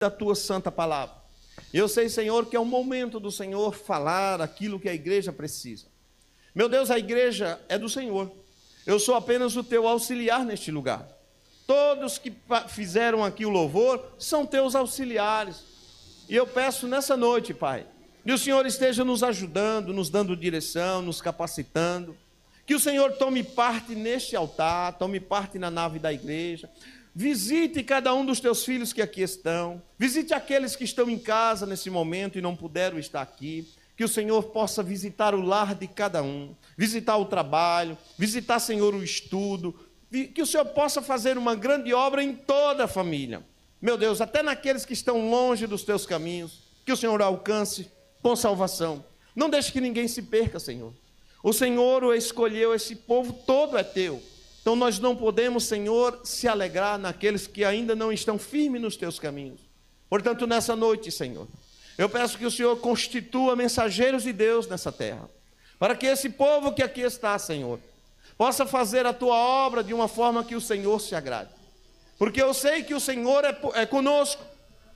da tua santa palavra. Eu sei, Senhor, que é o momento do Senhor falar aquilo que a igreja precisa. Meu Deus, a igreja é do Senhor. Eu sou apenas o teu auxiliar neste lugar. Todos que fizeram aqui o louvor são teus auxiliares. E eu peço nessa noite, Pai, que o Senhor esteja nos ajudando, nos dando direção, nos capacitando. Que o Senhor tome parte neste altar, tome parte na nave da igreja. Visite cada um dos teus filhos que aqui estão. Visite aqueles que estão em casa nesse momento e não puderam estar aqui. Que o Senhor possa visitar o lar de cada um, visitar o trabalho, visitar, Senhor, o estudo. Que o Senhor possa fazer uma grande obra em toda a família. Meu Deus, até naqueles que estão longe dos teus caminhos, que o Senhor alcance com salvação. Não deixe que ninguém se perca, Senhor. O Senhor o escolheu, esse povo todo é teu. Então nós não podemos, Senhor, se alegrar naqueles que ainda não estão firmes nos teus caminhos. Portanto, nessa noite, Senhor, eu peço que o Senhor constitua mensageiros de Deus nessa terra, para que esse povo que aqui está, Senhor, possa fazer a tua obra de uma forma que o Senhor se agrade. Porque eu sei que o Senhor é conosco,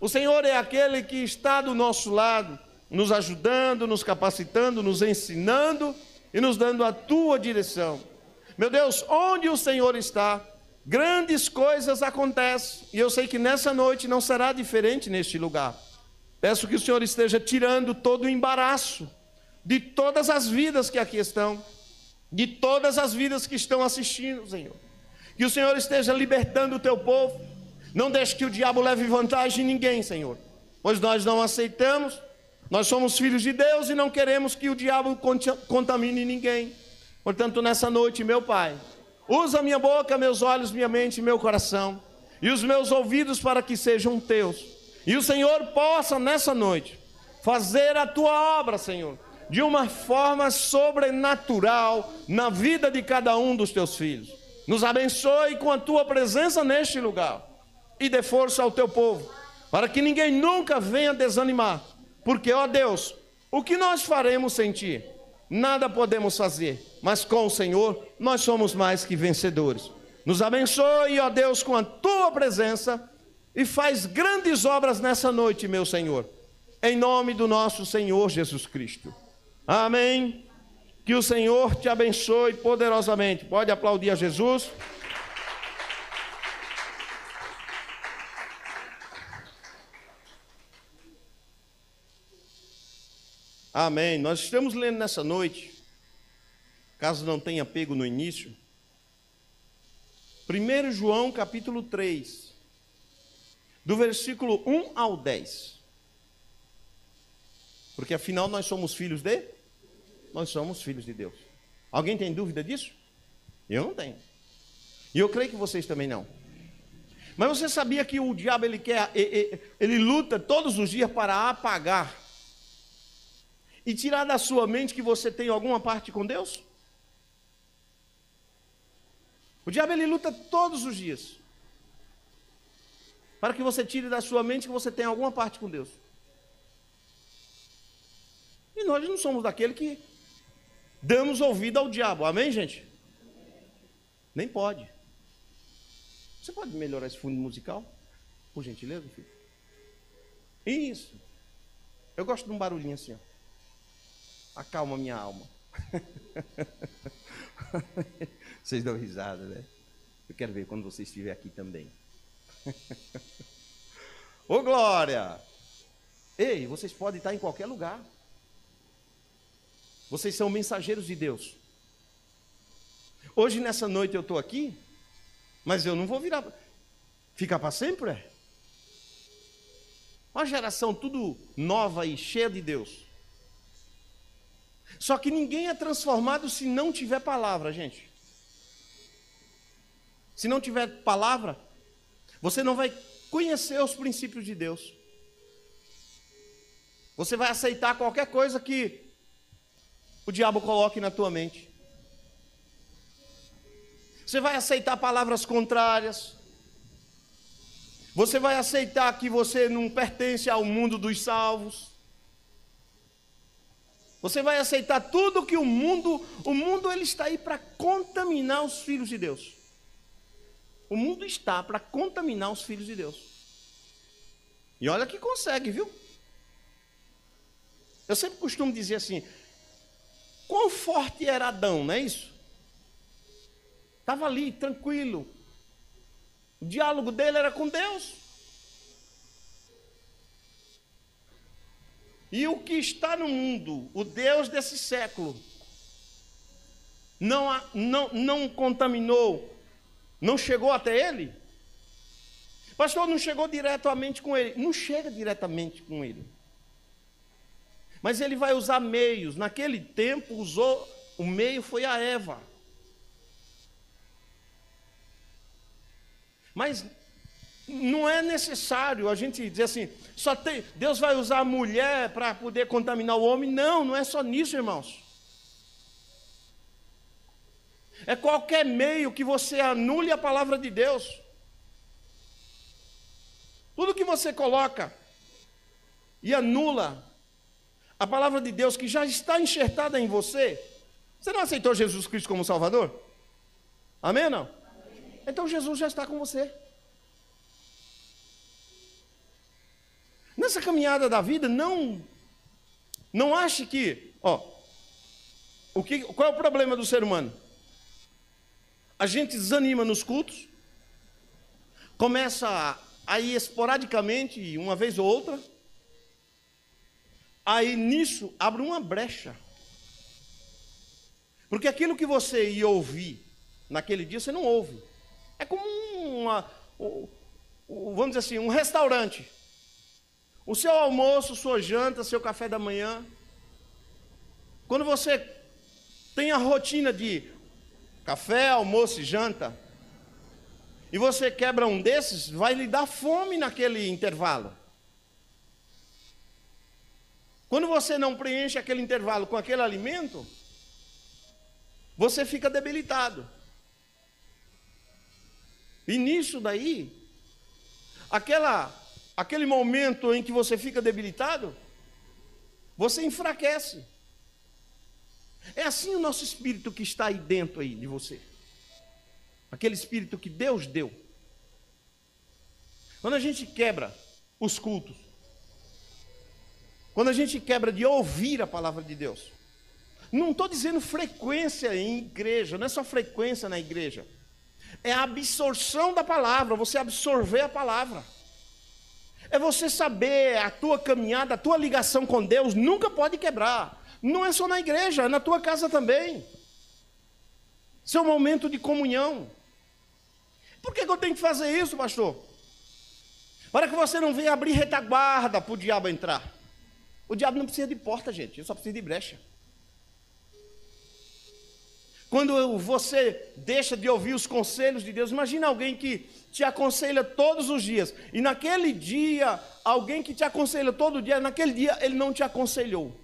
o Senhor é aquele que está do nosso lado, nos ajudando, nos capacitando, nos ensinando e nos dando a tua direção. Meu Deus, onde o Senhor está, grandes coisas acontecem, e eu sei que nessa noite não será diferente neste lugar. Peço que o Senhor esteja tirando todo o embaraço de todas as vidas que aqui estão, de todas as vidas que estão assistindo, Senhor. Que o Senhor esteja libertando o teu povo. Não deixe que o diabo leve vantagem em ninguém, Senhor, pois nós não aceitamos. Nós somos filhos de Deus e não queremos que o diabo contamine ninguém. Portanto, nessa noite, meu Pai, usa minha boca, meus olhos, minha mente e meu coração, e os meus ouvidos para que sejam teus. E o Senhor possa, nessa noite, fazer a tua obra, Senhor, de uma forma sobrenatural na vida de cada um dos teus filhos. Nos abençoe com a tua presença neste lugar e dê força ao teu povo, para que ninguém nunca venha desanimar. Porque, ó Deus, o que nós faremos sem ti? Nada podemos fazer, mas com o Senhor nós somos mais que vencedores. Nos abençoe, ó Deus, com a tua presença e faz grandes obras nessa noite, meu Senhor, em nome do nosso Senhor Jesus Cristo. Amém. Que o Senhor te abençoe poderosamente. Pode aplaudir a Jesus. Amém. Nós estamos lendo nessa noite, caso não tenha pego no início, 1 João capítulo 3, do versículo 1 ao 10. Porque afinal nós somos filhos de? Nós somos filhos de Deus. Alguém tem dúvida disso? Eu não tenho. E eu creio que vocês também não. Mas você sabia que o diabo ele luta todos os dias para apagar e tirar da sua mente que você tem alguma parte com Deus? O diabo ele luta todos os dias para que você tire da sua mente que você tem alguma parte com Deus. E nós não somos daquele que damos ouvido ao diabo, amém, gente? Nem pode. Você pode melhorar esse fundo musical? Por gentileza, filho? Isso. Eu gosto de um barulhinho assim, ó. Acalma minha alma. Vocês dão risada, né? Eu quero ver quando você estiver aqui também. Ô glória! Ei, vocês podem estar em qualquer lugar. Vocês são mensageiros de Deus. Hoje, nessa noite, eu estou aqui, mas eu não vou ficar para sempre. Uma geração tudo nova e cheia de Deus. Só que ninguém é transformado se não tiver palavra, gente. Se não tiver palavra, você não vai conhecer os princípios de Deus. Você vai aceitar qualquer coisa que o diabo coloque na tua mente. Você vai aceitar palavras contrárias. Você vai aceitar que você não pertence ao mundo dos salvos. Você vai aceitar tudo que o mundo ele está aí para contaminar os filhos de Deus. O mundo está para contaminar os filhos de Deus. E olha que consegue, viu? Eu sempre costumo dizer assim, quão forte era Adão, não é isso? Estava ali, tranquilo. O diálogo dele era com Deus. E o que está no mundo, o Deus desse século, não contaminou, não chegou até ele? Pastor, não chegou diretamente com ele. Não chega diretamente com ele. Mas ele vai usar meios. Naquele tempo, o meio foi a Eva. Mas não é necessário a gente dizer assim, Deus vai usar a mulher para poder contaminar o homem. Não, não é só nisso, irmãos. É qualquer meio que você anule a palavra de Deus. Tudo que você coloca e anula a palavra de Deus que já está enxertada em você. Você não aceitou Jesus Cristo como Salvador? Amém, não? Então Jesus já está com você. Nessa caminhada da vida, não ache que, qual é o problema do ser humano? A gente desanima nos cultos, começa a ir esporadicamente, uma vez ou outra, aí nisso abre uma brecha. Porque aquilo que você ia ouvir naquele dia, você não ouve. É como vamos dizer assim, um restaurante. O seu almoço, sua janta, seu café da manhã. Quando você tem a rotina de café, almoço e janta, e você quebra um desses, vai lhe dar fome naquele intervalo. Quando você não preenche aquele intervalo com aquele alimento, você fica debilitado. E nisso daí, aquele momento em que você fica debilitado, você enfraquece. É assim o nosso espírito que está aí dentro aí de você. Aquele espírito que Deus deu. Quando a gente quebra os cultos, quando a gente quebra de ouvir a palavra de Deus, não estou dizendo frequência em igreja, não é só frequência na igreja, é a absorção da palavra, você absorver a palavra. É você saber a tua caminhada, a tua ligação com Deus nunca pode quebrar. Não é só na igreja, é na tua casa também. Seu momento de comunhão. Por que eu tenho que fazer isso, pastor? Para que você não venha abrir retaguarda para o diabo entrar. O diabo não precisa de porta, gente, ele só precisa de brecha. Quando você deixa de ouvir os conselhos de Deus, imagina alguém que te aconselha todos os dias, e naquele dia, alguém que te aconselha todo dia, naquele dia ele não te aconselhou.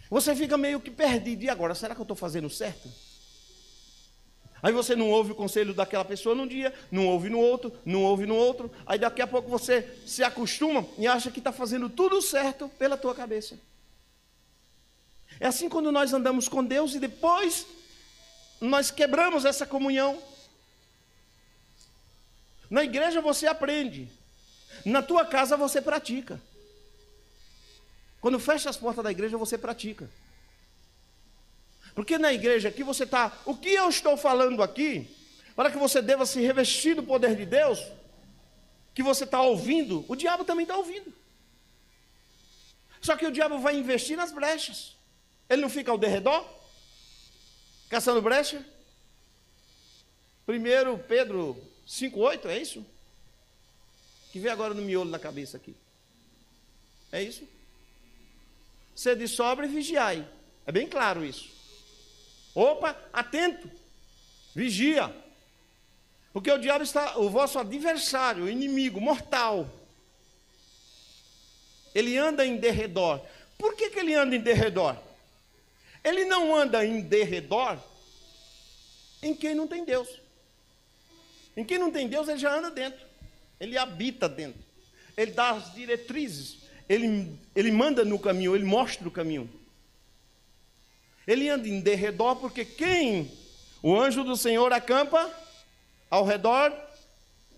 Você fica meio que perdido, e agora, será que eu estou fazendo certo? Aí você não ouve o conselho daquela pessoa num dia, não ouve no outro, não ouve no outro, aí daqui a pouco você se acostuma e acha que está fazendo tudo certo pela tua cabeça. É assim quando nós andamos com Deus e depois nós quebramos essa comunhão. Na igreja você aprende, na tua casa você pratica. Quando fecha as portas da igreja você pratica. Porque na igreja aqui você está, o que eu estou falando aqui, para que você deva se revestir do poder de Deus, que você está ouvindo, o diabo também está ouvindo. Só que o diabo vai investir nas brechas. Ele não fica ao derredor, caçando brecha. 1 Pedro 5,8, é isso? Que vem agora no miolo na cabeça aqui. É isso? Sede sóbrio e vigiai. É bem claro isso. Opa, atento, vigia. Porque o diabo está, o vosso adversário, o inimigo, mortal. Ele anda em derredor. Por que ele anda em derredor? Ele não anda em derredor em quem não tem Deus. Em quem não tem Deus, ele já anda dentro. Ele habita dentro. Ele dá as diretrizes. Ele manda no caminho, ele mostra o caminho. Ele anda em derredor porque o anjo do Senhor acampa ao redor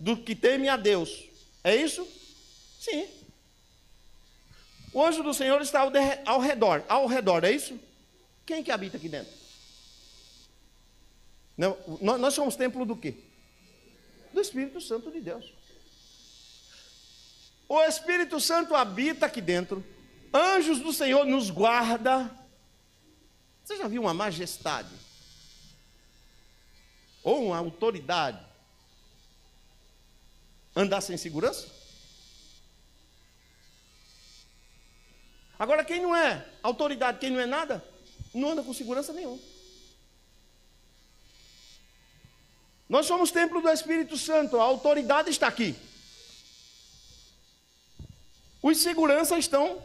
do que teme a Deus. É isso? Sim. O anjo do Senhor está ao redor. Ao redor, é isso? Quem que habita aqui dentro? Não, nós somos templo do quê? Do Espírito Santo de Deus. O Espírito Santo habita aqui dentro. Anjos do Senhor nos guarda. Você já viu uma majestade? Ou uma autoridade andar sem segurança? Agora, quem não é autoridade, quem não é nada, não anda com segurança nenhuma. Nós somos templo do Espírito Santo, a autoridade está aqui. Os seguranças estão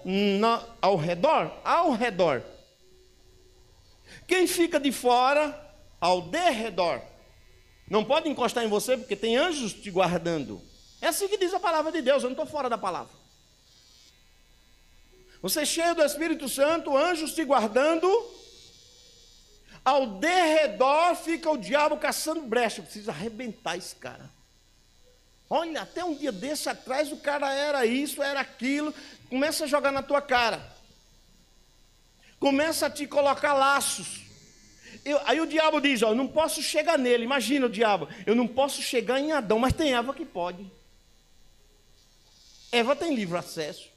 ao redor, Quem fica de fora, ao derredor. Não pode encostar em você, porque tem anjos te guardando. É assim que diz a palavra de Deus, eu não estou fora da palavra. Você é cheio do Espírito Santo, anjos te guardando. Ao derredor fica o diabo caçando brecha. Precisa arrebentar esse cara. Olha, até um dia desse atrás o cara era isso, era aquilo. Começa a jogar na tua cara. Começa a te colocar laços. Aí o diabo diz, ó, eu não posso chegar nele. Imagina o diabo, eu não posso chegar em Adão, mas tem Eva que pode. Eva tem livre acesso.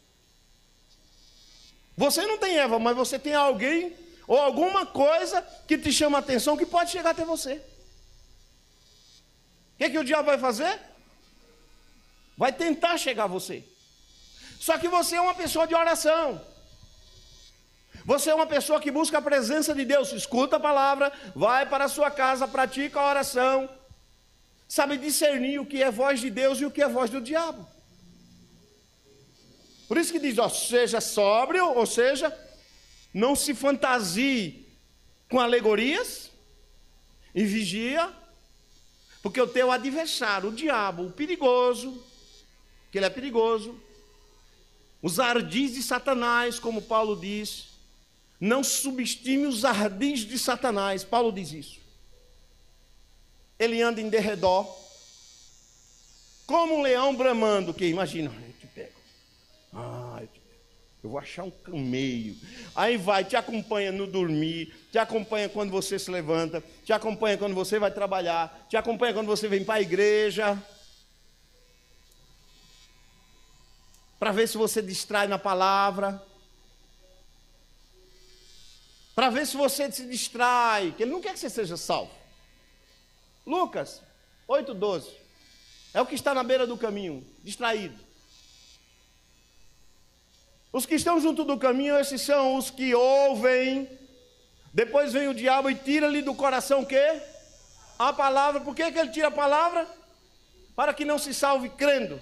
Você não tem Eva, mas você tem alguém ou alguma coisa que te chama a atenção que pode chegar até você. O que o diabo vai fazer? Vai tentar chegar a você. Só que você é uma pessoa de oração. Você é uma pessoa que busca a presença de Deus. Escuta a palavra, vai para a sua casa, pratica a oração. Sabe discernir o que é voz de Deus e o que é voz do diabo. Por isso que diz, ó, seja sóbrio, ou seja, não se fantasie com alegorias e vigia, porque o teu adversário, o diabo, o perigoso, que ele é perigoso, os ardis de Satanás, como Paulo diz, não subestime os ardis de Satanás, Paulo diz isso. Ele anda em derredor, como um leão bramando, que imagina, eu te pego. Eu vou achar um cameio. Aí vai, te acompanha no dormir, te acompanha quando você se levanta, te acompanha quando você vai trabalhar, te acompanha quando você vem para a igreja, para ver se você distrai na palavra, para ver se você se distrai, que ele não quer que você seja salvo. Lucas 8,12 é o que está na beira do caminho, distraído. Os que estão junto do caminho, esses são os que ouvem. Depois vem o diabo e tira-lhe do coração o quê? A palavra. Por que ele tira a palavra? Para que não se salve crendo.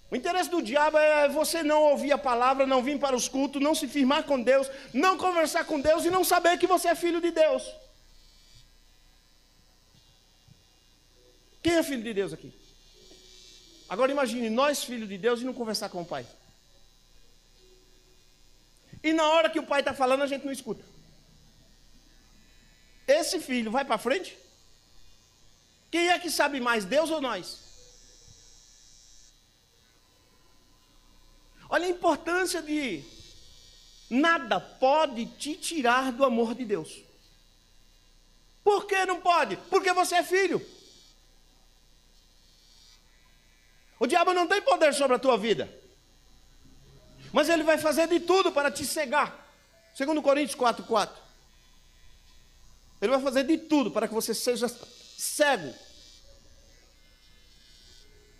O interesse do diabo é você não ouvir a palavra, não vir para os cultos, não se firmar com Deus, não conversar com Deus e não saber que você é filho de Deus. Quem é filho de Deus aqui? Agora imagine, nós filhos de Deus e não conversar com o Pai. E na hora que o Pai está falando, a gente não escuta. Esse filho vai para frente? Quem é que sabe mais, Deus ou nós? Olha a importância de nada pode te tirar do amor de Deus. Por que não pode? Porque você é filho. O diabo não tem poder sobre a tua vida. Mas ele vai fazer de tudo para te cegar. 2 Coríntios 4,4. Ele vai fazer de tudo para que você seja cego.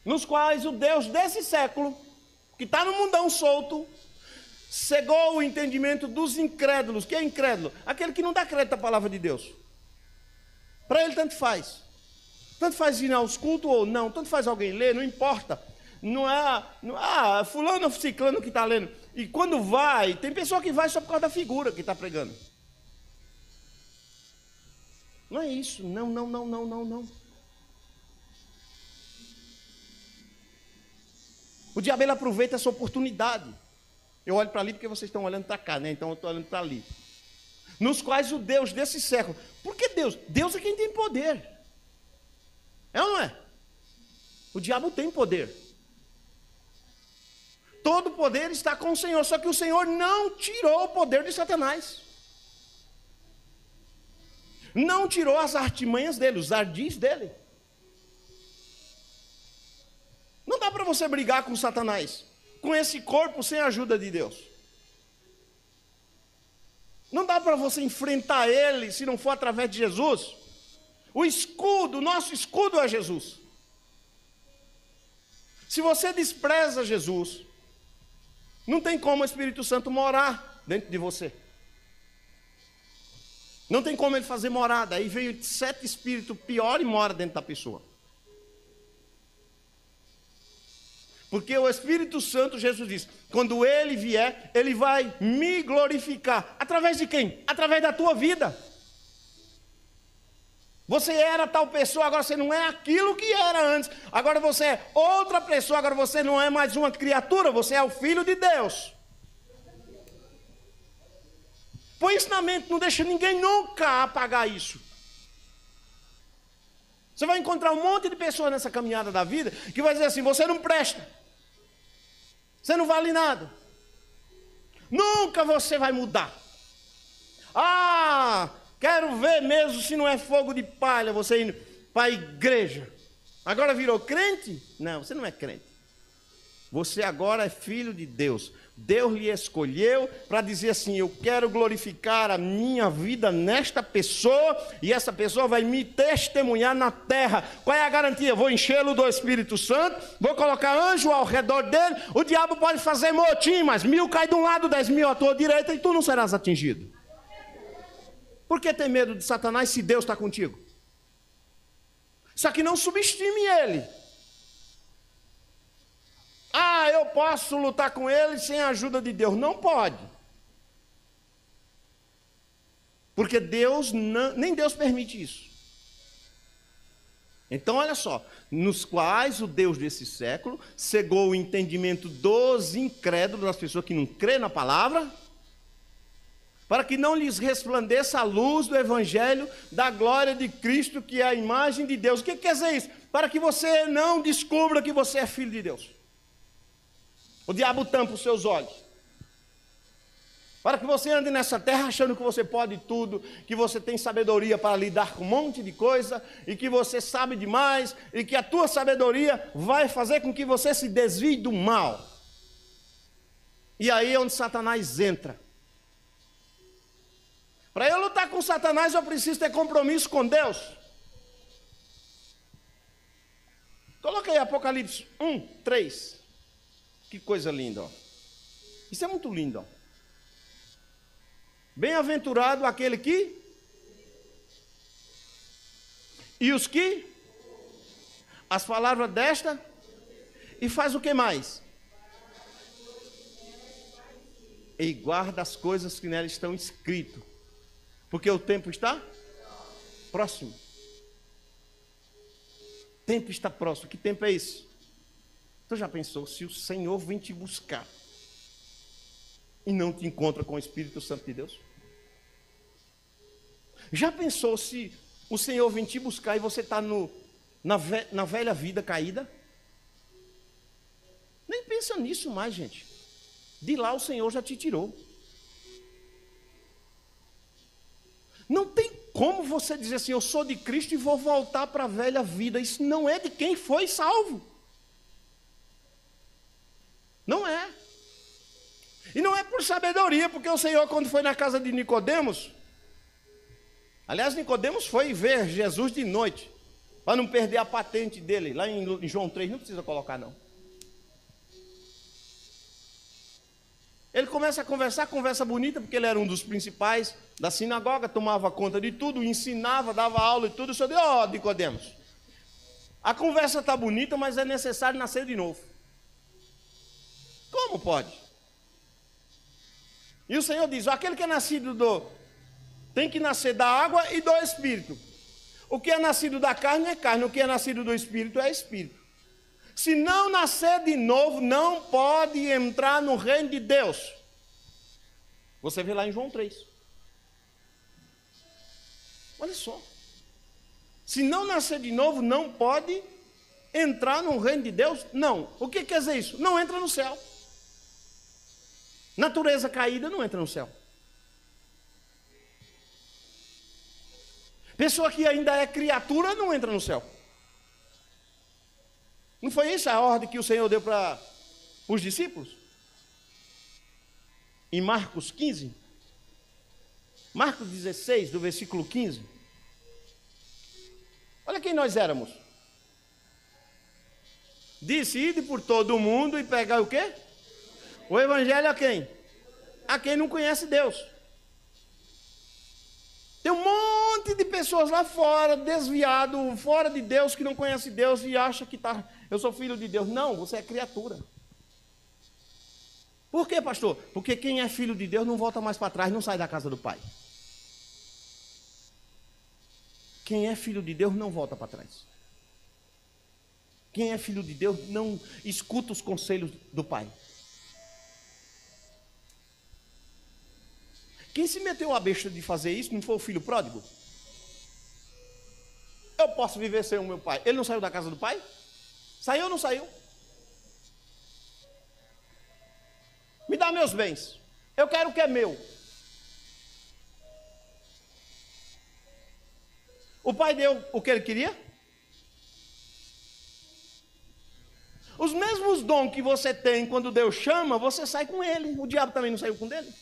Nos quais o Deus desse século, que está no mundão solto, cegou o entendimento dos incrédulos. Que é incrédulo? Aquele que não dá crédito à palavra de Deus. Para ele tanto faz. Tanto faz ir aos cultos ou não, tanto faz alguém ler, não importa. Não é fulano ou ciclano que está lendo. E quando vai, tem pessoa que vai só por causa da figura que está pregando. Não é isso, não. O diabo ele aproveita essa oportunidade. Eu olho para ali porque vocês estão olhando para cá, né? Então eu estou olhando para ali. Nos quais o Deus desse século. Por que Deus? Deus é quem tem poder. É ou não é? O diabo tem poder. todo o poder está com o Senhor. Só que o Senhor não tirou o poder de Satanás. Não tirou as artimanhas dele, os ardis dele. Não dá para você brigar com Satanás, com esse corpo sem a ajuda de Deus. Não dá para você enfrentar ele se não for através de Jesus. O escudo, nosso escudo é Jesus. Se você despreza Jesus, não tem como o Espírito Santo morar dentro de você. Não tem como ele fazer morada. Aí veio 7 espíritos pior e mora dentro da pessoa. Porque o Espírito Santo, Jesus diz, quando ele vier, ele vai me glorificar. Através de quem? Através da tua vida. Você era tal pessoa, agora você não é aquilo que era antes. Agora você é outra pessoa, agora você não é mais uma criatura, você é o Filho de Deus. Põe isso na mente, não deixa ninguém nunca apagar isso. Você vai encontrar um monte de pessoas nessa caminhada da vida que vai dizer assim, você não presta. Você não vale nada. Nunca você vai mudar. Ah, quero ver mesmo se não é fogo de palha você indo para a igreja. Agora virou crente? Não, você não é crente. Você agora é filho de Deus. Deus lhe escolheu para dizer assim, eu quero glorificar a minha vida nesta pessoa, e essa pessoa vai me testemunhar na terra. Qual é a garantia? Vou enchê-lo do Espírito Santo, vou colocar anjo ao redor dele, o diabo pode fazer motim, mas 1000 cai de um lado, 10.000 à tua direita, e tu não serás atingido. Por que ter medo de Satanás se Deus está contigo? Só que não subestime ele. Ah, eu posso lutar com ele sem a ajuda de Deus. Não pode. Porque Deus, nem Deus permite isso. Então, olha só. Nos quais o Deus desse século cegou o entendimento dos incrédulos, das pessoas que não crêem na palavra, para que não lhes resplandeça a luz do Evangelho da glória de Cristo, que é a imagem de Deus. O que quer dizer isso? Para que você não descubra que você é filho de Deus. O diabo tampa os seus olhos. Para que você ande nessa terra achando que você pode tudo, que você tem sabedoria para lidar com um monte de coisa, e que você sabe demais, e que a tua sabedoria vai fazer com que você se desvie do mal. E aí é onde Satanás entra. Para eu lutar com Satanás, eu preciso ter compromisso com Deus. Coloca aí Apocalipse 1:3. Que coisa linda, ó. Isso é muito lindo, ó. Bem-aventurado aquele que... E os que... As palavras desta... E faz o que mais? E guarda as coisas que nela estão escritas. Porque o tempo está próximo. O tempo está próximo. Que tempo é esse? Tu já pensou se o Senhor vem te buscar e não te encontra com o Espírito Santo de Deus? Já pensou se o Senhor vem te buscar e você está na velha vida caída? Nem pensa nisso mais, gente. De lá o Senhor já te tirou. Não tem como você dizer assim, eu sou de Cristo e vou voltar para a velha vida. Isso não é de quem foi salvo. Não é. E não é por sabedoria, porque o Senhor, quando foi na casa de Nicodemos, aliás, Nicodemos foi ver Jesus de noite, para não perder a patente dele, lá em João 3, não precisa colocar não. Ele começa a conversar, conversa bonita, porque ele era um dos principais da sinagoga, tomava conta de tudo, ensinava, dava aula e tudo. O Senhor disse, ó, Nicodemos, a conversa está bonita, mas é necessário nascer de novo. Como pode? E o Senhor diz, aquele que é nascido tem que nascer da água e do Espírito. O que é nascido da carne é carne, o que é nascido do Espírito é Espírito. Se não nascer de novo, não pode entrar no reino de Deus. Você vê lá em João 3. Olha só. Se não nascer de novo, não pode entrar no reino de Deus? Não. O que quer dizer isso? Não entra no céu. Natureza caída não entra no céu. Pessoa que ainda é criatura não entra no céu. Não foi isso a ordem que o Senhor deu para os discípulos? Em Marcos 15? Marcos 16, do versículo 15. Olha quem nós éramos. Disse, ide por todo o mundo e pregai o quê? O evangelho a quem? A quem não conhece Deus. Tem um monte de pessoas lá fora, desviado, fora de Deus, que não conhece Deus e acha que eu sou filho de Deus. Não, você é criatura. Por quê, pastor? Porque quem é filho de Deus não volta mais para trás, não sai da casa do Pai. Quem é filho de Deus não volta para trás. Quem é filho de Deus não escuta os conselhos do Pai. Quem se meteu a besta de fazer isso não foi o filho pródigo? Eu posso viver sem o meu pai. Ele não saiu da casa do pai? Saiu ou não saiu? Me dá meus bens. Eu quero o que é meu. O pai deu o que ele queria? Os mesmos dons que você tem quando Deus chama, você sai com ele. O diabo também não saiu com dele?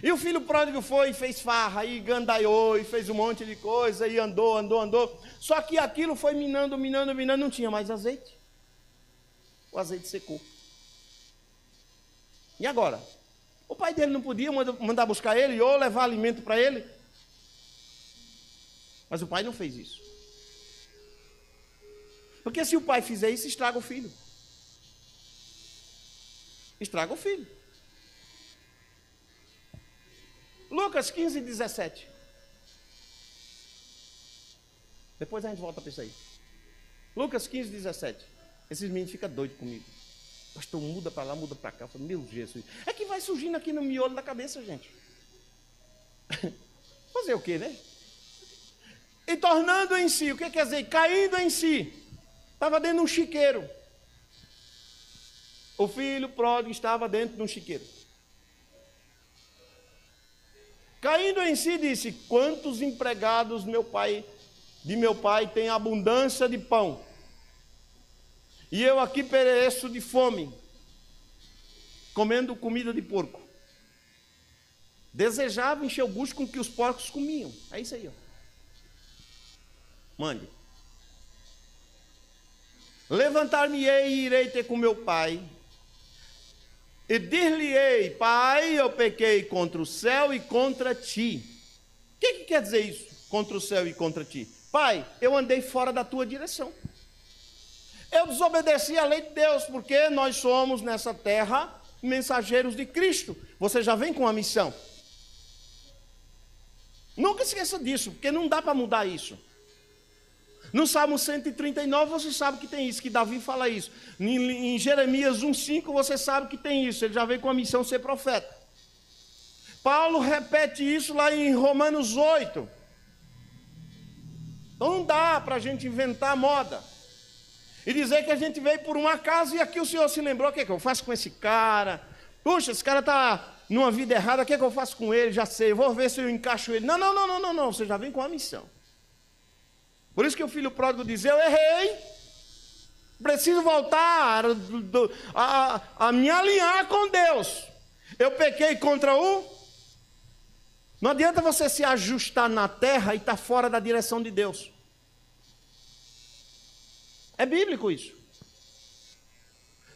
E o filho pródigo foi e fez farra, e gandaiou, e fez um monte de coisa, e andou. Só que aquilo foi minando, não tinha mais azeite. O azeite secou. E agora? O pai dele não podia mandar buscar ele ou levar alimento para ele? Mas o pai não fez isso. Porque se o pai fizer isso, estraga o filho. Estraga o filho. Lucas 15, 17. Depois a gente volta para isso aí. Lucas 15, 17. Esses meninos ficam doidos comigo. Pastor, muda para lá, muda para cá. Eu falo, meu Jesus. É que vai surgindo aqui no miolo da cabeça, gente. Fazer o quê, né? E tornando em si, o que quer dizer? Caindo em si. Estava dentro de um chiqueiro. O filho pródigo estava dentro de um chiqueiro. Caindo em si, disse, quantos empregados de meu pai têm abundância de pão, e eu aqui pereço de fome, comendo comida de porco. Desejava encher o bucho com o que os porcos comiam. É isso aí, ó. Mande. Levantar-me-ei e irei ter com meu pai, e dir-lhe-ei, pai, eu pequei contra o céu e contra ti. O que quer dizer isso? Contra o céu e contra ti. Pai, eu andei fora da tua direção. Eu desobedeci a lei de Deus, porque nós somos nessa terra mensageiros de Cristo. Você já vem com a missão. Nunca esqueça disso, porque não dá para mudar isso. No Salmo 139 você sabe que tem isso, que Davi fala isso. Em Jeremias 1,5 você sabe que tem isso, ele já veio com a missão de ser profeta. Paulo repete isso lá em Romanos 8. Então não dá para a gente inventar moda e dizer que a gente veio por um acaso e aqui o Senhor se lembrou, o que eu faço com esse cara? Puxa, esse cara está numa vida errada, o que eu faço com ele? Já sei, vou ver se eu encaixo ele. Não, você já vem com a missão. Por isso que o filho pródigo diz, eu errei, preciso voltar a me alinhar com Deus. Eu pequei contra o... Não adianta você se ajustar na terra e estar fora da direção de Deus. É bíblico isso.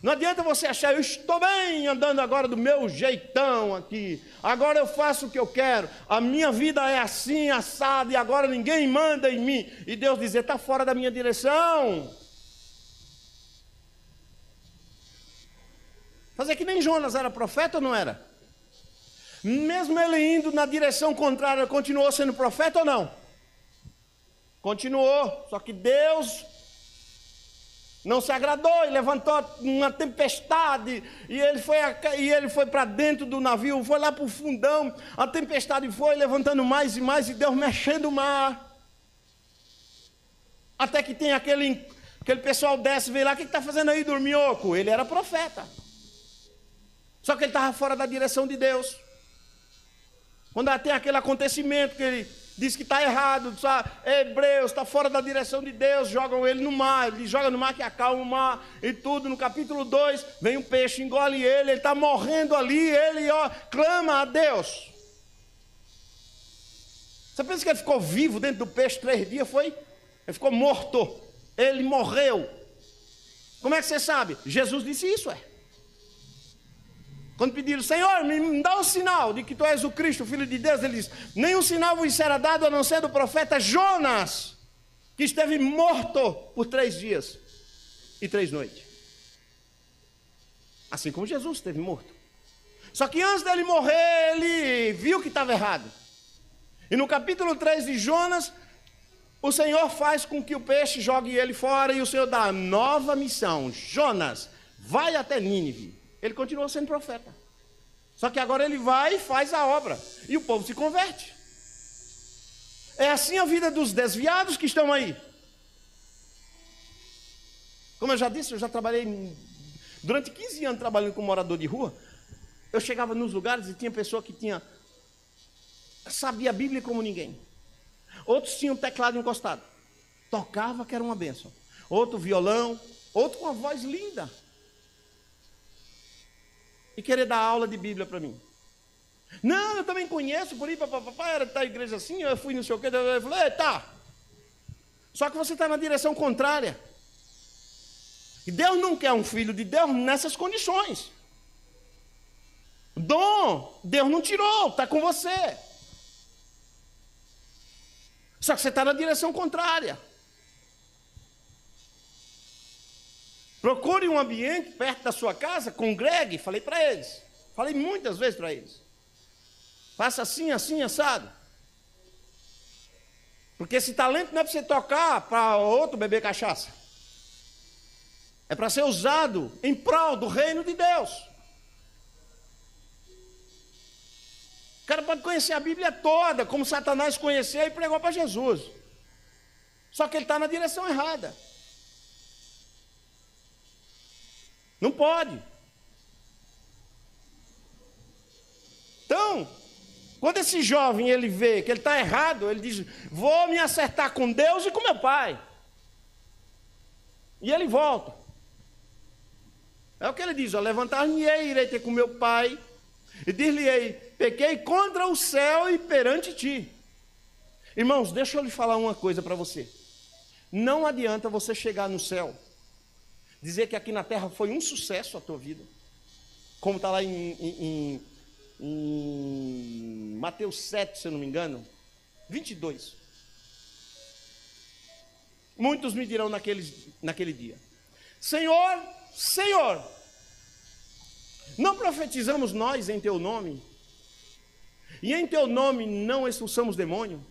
Não adianta você achar, eu estou bem andando agora do meu jeitão aqui. Agora eu faço o que eu quero. A minha vida é assim, assada, e agora ninguém manda em mim. E Deus dizer, está fora da minha direção. Fazer que nem Jonas era profeta ou não era? Mesmo ele indo na direção contrária, continuou sendo profeta ou não? Continuou, só que Deus não se agradou e levantou uma tempestade, e ele foi para dentro do navio, foi lá para o fundão, a tempestade foi levantando mais e mais, e Deus mexendo o mar, até que tem aquele Aquele pessoal desce, vem lá, o que está fazendo aí, dorminhoco? Ele era profeta. Só que ele estava fora da direção de Deus. Quando tem aquele acontecimento que ele diz que está errado, Hebreus está fora da direção de Deus, jogam ele no mar, ele joga no mar que acalma o mar e tudo. No capítulo 2, vem um peixe, engole ele está morrendo ali, ele clama a Deus. Você pensa que ele ficou vivo dentro do peixe 3 dias? Foi? Ele ficou morto. Ele morreu. Como é que você sabe? Jesus disse isso, Quando pediram, Senhor, me dá um sinal de que tu és o Cristo, o Filho de Deus, ele disse, nenhum sinal vos será dado a não ser do profeta Jonas, que esteve morto por 3 dias e 3 noites. Assim como Jesus esteve morto. Só que antes dele morrer, ele viu que estava errado. E no capítulo 3 de Jonas, o Senhor faz com que o peixe jogue ele fora e o Senhor dá a nova missão. Jonas, vai até Nínive. Ele continua sendo profeta. Só que agora ele vai e faz a obra. E o povo se converte. É assim a vida dos desviados que estão aí. Como eu já disse, eu já trabalhei durante 15 anos trabalhando com morador de rua. Eu chegava nos lugares e tinha pessoa que sabia a Bíblia como ninguém. Outros tinham teclado encostado. Tocava que era uma bênção. Outro violão, outro com uma voz linda. E querer dar aula de Bíblia para mim. Não, eu também conheço, por aí, papai, era da igreja assim, eu fui não sei o quê, eu falei, tá. Só que você está na direção contrária. E Deus não quer um filho de Deus nessas condições. Dom, Deus não tirou, está com você. Só que você está na direção contrária. Procure um ambiente perto da sua casa, congregue, falei para eles. Falei muitas vezes para eles. Faça assim, assim, assado. Porque esse talento não é para você tocar para outro beber cachaça. É para ser usado em prol do reino de Deus. O cara pode conhecer a Bíblia toda, como Satanás conheceu e pregou para Jesus. Só que ele está na direção errada. Não pode. Então, quando esse jovem ele vê que ele está errado, ele diz, vou me acertar com Deus e com meu pai. E ele volta. É o que ele diz, levantar-me-ei, irei ter com meu pai, e dir-lhe-ei, pequei contra o céu e perante ti. Irmãos, deixa eu lhe falar uma coisa para você. Não adianta você chegar no céu, dizer que aqui na terra foi um sucesso a tua vida, como está lá em Mateus 7, se eu não me engano, 22. Muitos me dirão naquele dia, Senhor, Senhor, não profetizamos nós em teu nome? E em teu nome não expulsamos demônio?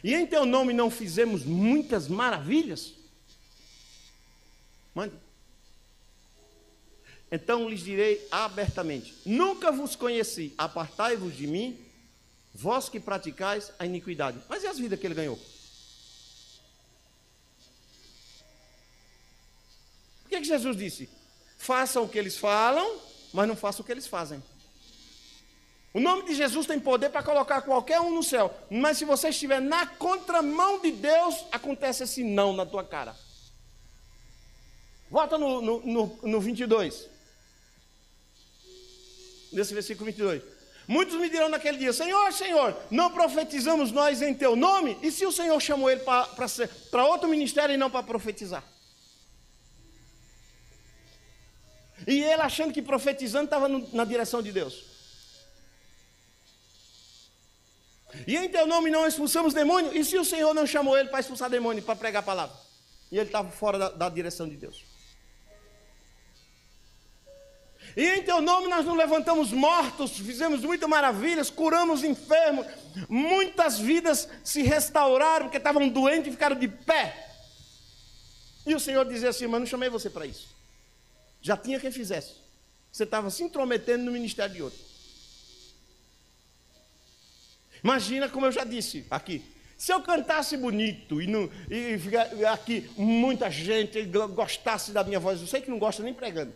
E em teu nome não fizemos muitas maravilhas? Mande. Então lhes direi abertamente, nunca vos conheci, apartai-vos de mim, vós que praticais a iniquidade. Mas e as vidas que ele ganhou? Por que Jesus disse? Façam o que eles falam, mas não façam o que eles fazem. O nome de Jesus tem poder para colocar qualquer um no céu, mas se você estiver na contramão de Deus, acontece esse não na tua cara. Volta no 22. Nesse versículo 22. Muitos me dirão naquele dia, Senhor, Senhor, não profetizamos nós em teu nome? E se o Senhor chamou ele para outro ministério e não para profetizar? E ele achando que profetizando estava na direção de Deus. E em teu nome não expulsamos demônio? E se o Senhor não chamou ele para expulsar demônio, para pregar a palavra? E ele estava fora da direção de Deus. E em teu nome nós nos levantamos mortos, fizemos muitas maravilhas, curamos enfermos, muitas vidas se restauraram porque estavam doentes e ficaram de pé. E o Senhor dizia assim, mas não chamei você para isso. Já tinha quem fizesse. Você estava se intrometendo no ministério de outro. Imagina, como eu já disse aqui, Se eu cantasse bonito e aqui muita gente gostasse da minha voz, eu sei que não gosta nem pregando,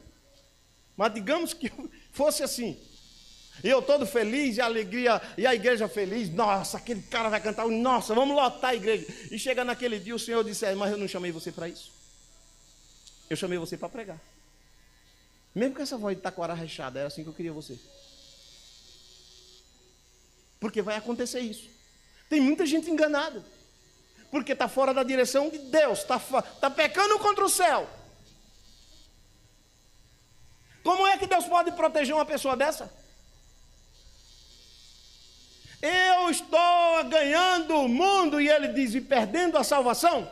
mas digamos que fosse assim, e eu todo feliz, e alegria, e a igreja feliz, nossa, aquele cara vai cantar, nossa, vamos lotar a igreja. E chega naquele dia, o Senhor disse, mas eu não chamei você para isso. Eu chamei você para pregar. Mesmo com essa voz de taquara rechada, era assim que eu queria você. Porque vai acontecer isso. Tem muita gente enganada, porque está fora da direção de Deus, está pecando contra o céu. Como é que Deus pode proteger uma pessoa dessa? Eu estou ganhando o mundo, e ele diz, e perdendo a salvação?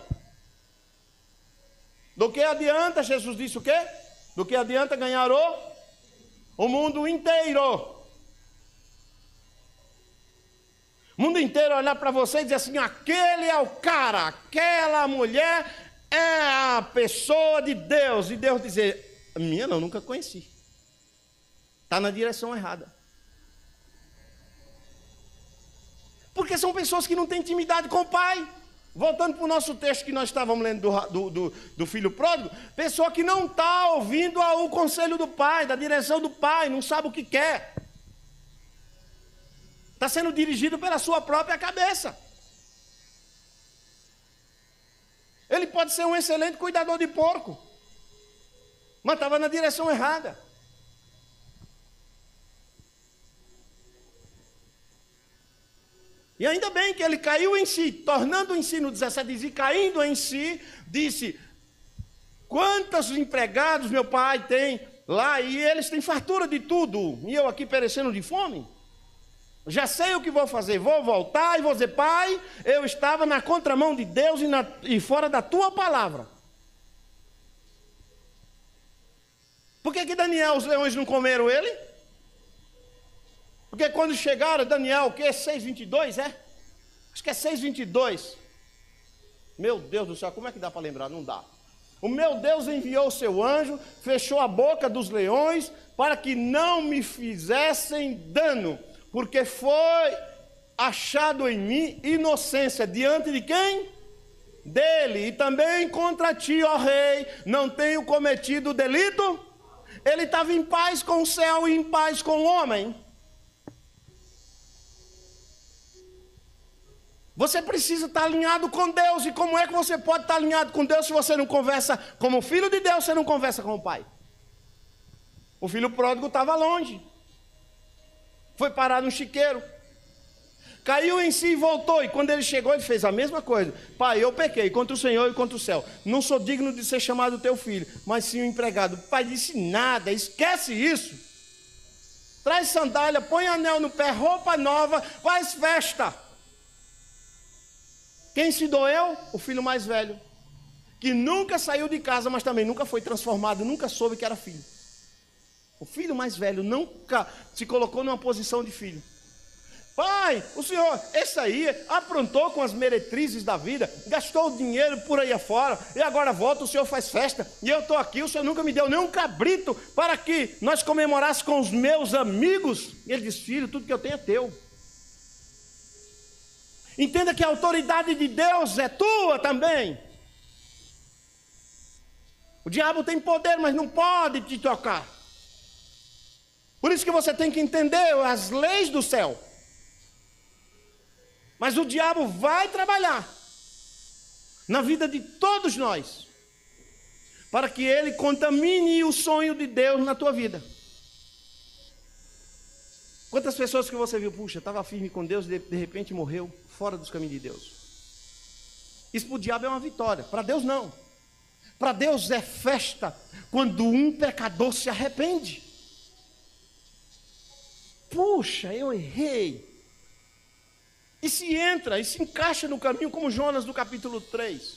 Do que adianta, Jesus disse o quê? Do que adianta ganhar o mundo inteiro? O mundo inteiro olhar para você e dizer assim, aquele é o cara, aquela mulher é a pessoa de Deus. E Deus dizer, minha não, nunca conheci. Está na direção errada. Porque são pessoas que não têm intimidade com o Pai. Voltando para o nosso texto que nós estávamos lendo do filho pródigo, pessoa que não está ouvindo o conselho do Pai, da direção do Pai, não sabe o que quer. Está sendo dirigido pela sua própria cabeça. Ele pode ser um excelente cuidador de porco, mas estava na direção errada. E ainda bem que ele caiu em si, tornando em si, no 17 diz, e caindo em si, disse, quantos empregados meu pai tem lá, e eles têm fartura de tudo, e eu aqui perecendo de fome? Já sei o que vou fazer, vou voltar e vou dizer, pai, eu estava na contramão de Deus e fora da tua palavra. Por que Daniel, os leões não comeram ele? Porque quando chegaram, Daniel, o que? 6:22, é? Acho que é 6:22. Meu Deus do céu, como é que dá para lembrar? Não dá. O meu Deus enviou o seu anjo, fechou a boca dos leões, para que não me fizessem dano, porque foi achado em mim inocência, diante de quem? Dele. E também contra ti, ó rei, não tenho cometido delito. Ele estava em paz com o céu e em paz com o homem. Você precisa estar alinhado com Deus. E como é que você pode estar alinhado com Deus se você não conversa como filho de Deus, você não conversa com o Pai? O filho pródigo estava longe. Foi parar no chiqueiro. Caiu em si e voltou. E quando ele chegou, ele fez a mesma coisa. Pai, eu pequei contra o Senhor e contra o céu. Não sou digno de ser chamado teu filho, mas sim o empregado. O pai disse nada, esquece isso. Traz sandália, põe anel no pé, roupa nova, faz festa. Quem se doeu? O filho mais velho, que nunca saiu de casa, mas também nunca foi transformado, nunca soube que era filho. O filho mais velho nunca se colocou numa posição de filho. Pai, o senhor, esse aí aprontou com as meretrizes da vida, gastou dinheiro por aí afora, e agora volta, o senhor faz festa, e eu estou aqui, o senhor nunca me deu nem um cabrito para que nós comemorássemos com os meus amigos. E ele diz, filho, tudo que eu tenho é teu. Entenda que a autoridade de Deus é tua também. O diabo tem poder, mas não pode te tocar. Por isso que você tem que entender as leis do céu. Mas o diabo vai trabalhar na vida de todos nós, para que ele contamine o sonho de Deus na tua vida. Quantas pessoas que você viu, puxa, estava firme com Deus e de repente morreu fora dos caminhos de Deus. Isso para o diabo é uma vitória, para Deus não. Para Deus é festa quando um pecador se arrepende. Puxa, eu errei. E se entra, e se encaixa no caminho como Jonas no capítulo 3.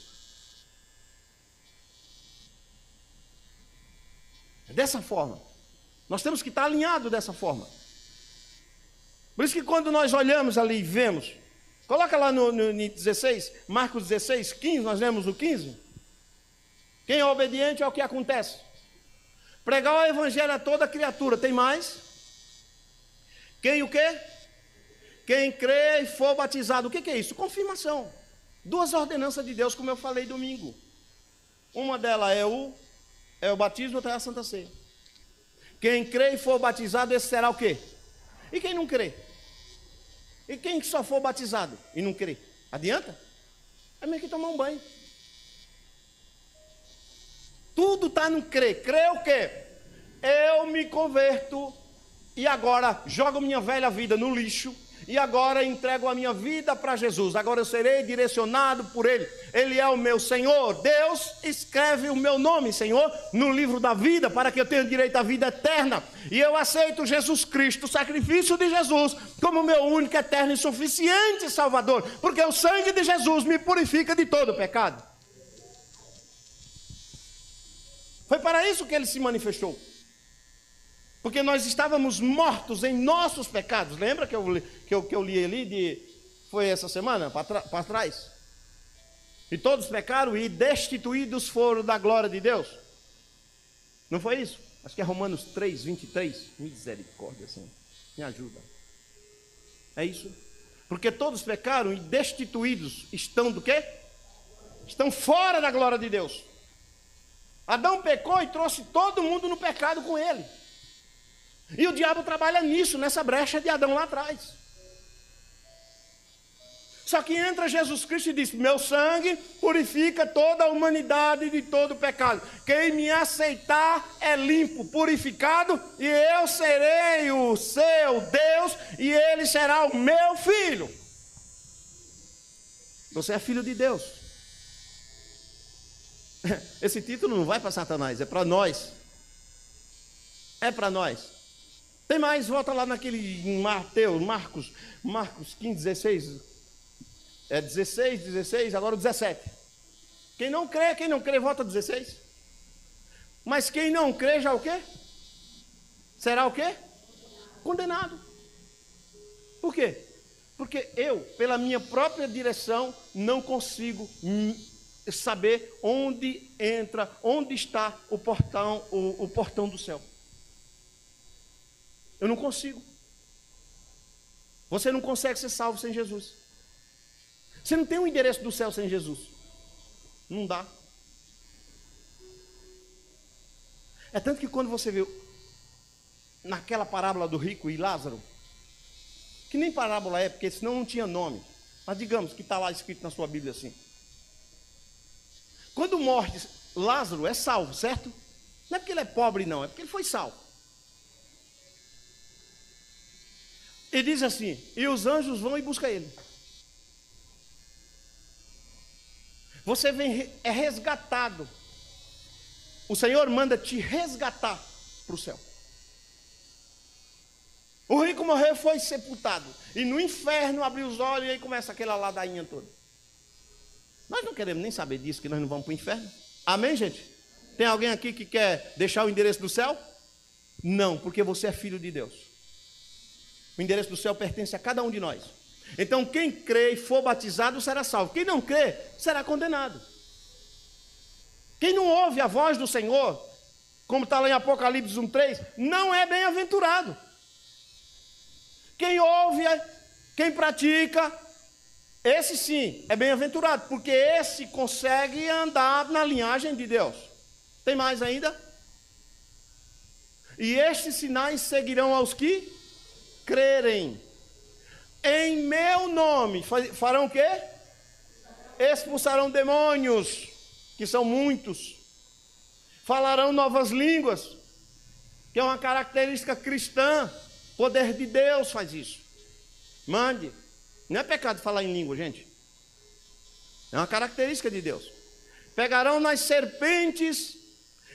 É dessa forma. Nós temos que estar alinhados dessa forma. Por isso que quando nós olhamos ali e vemos, coloca lá no 16, Marcos 16, 15, nós lemos o 15. Quem é obediente é o que acontece. Pregar o evangelho a toda criatura, tem mais? Quem o quê? Quem crê e for batizado, o que é isso? Confirmação. Duas ordenanças de Deus, como eu falei domingo. Uma delas é o batismo, outra é a Santa Ceia. Quem crê e for batizado, esse será o quê? E quem não crê? E quem só for batizado e não crê? Adianta? É meio que tomar um banho. Tudo está no crer. Crer o quê? Eu me converto e agora jogo minha velha vida no lixo e agora entrego a minha vida para Jesus. Agora eu serei direcionado por Ele. Ele é o meu Senhor. Deus escreve o meu nome, Senhor, no livro da vida para que eu tenha direito à vida eterna. E eu aceito Jesus Cristo, o sacrifício de Jesus, como meu único, eterno e suficiente Salvador. Porque o sangue de Jesus me purifica de todo pecado. Foi para isso que Ele se manifestou. Porque nós estávamos mortos em nossos pecados. Lembra que eu li ali, foi essa semana, para trás? E todos pecaram e destituídos foram da glória de Deus. Não foi isso? Acho que é Romanos 3, 23. Misericórdia, Senhor. Me ajuda. É isso. Porque todos pecaram e destituídos estão do quê? Estão fora da glória de Deus. Adão pecou e trouxe todo mundo no pecado com ele. E o diabo trabalha nisso, nessa brecha de Adão lá atrás. Só que entra Jesus Cristo e diz: meu sangue purifica toda a humanidade de todo pecado. Quem me aceitar é limpo, purificado, e eu serei o seu Deus, e ele será o meu filho. Você é filho de Deus. Esse título não vai para Satanás, é para nós. É para nós. Tem mais, volta lá naquele Marcos 15, 16. É 16, agora o 17. Quem não crê, volta 16. Mas quem não crê, já o quê? Será o quê? Condenado. Por quê? Porque eu, pela minha própria direção, não consigo saber onde entra, onde está o portão do céu. Eu não consigo. Você não consegue ser salvo sem Jesus. Você não tem o endereço do céu sem Jesus. Não dá. É tanto que quando você vê naquela parábola do rico e Lázaro, que nem parábola é, porque senão não tinha nome, mas digamos que está lá escrito na sua Bíblia assim. Quando morre Lázaro é salvo, certo? Não é porque ele é pobre não, é porque ele foi salvo. E diz assim: e os anjos vão e buscam ele. Você é resgatado. O Senhor manda te resgatar para o céu. O rico morreu e foi sepultado. E no inferno abriu os olhos e aí começa aquela ladainha toda. Nós não queremos nem saber disso, que nós não vamos para o inferno. Amém, gente? Tem alguém aqui que quer deixar o endereço do céu? Não, porque você é filho de Deus. O endereço do céu pertence a cada um de nós. Então quem crê e for batizado será salvo. Quem não crê será condenado. Quem não ouve a voz do Senhor, como está lá em Apocalipse 1:3, não é bem-aventurado. Quem ouve, quem pratica, esse sim é bem-aventurado, porque esse consegue andar na linhagem de Deus. Tem mais ainda? E estes sinais seguirão aos que crerem. Em meu nome farão o quê? Expulsarão demônios, que são muitos. Falarão novas línguas, que é uma característica cristã. Poder de Deus faz isso. Mande. Não é pecado falar em língua, gente. É uma característica de Deus. Pegarão nas serpentes,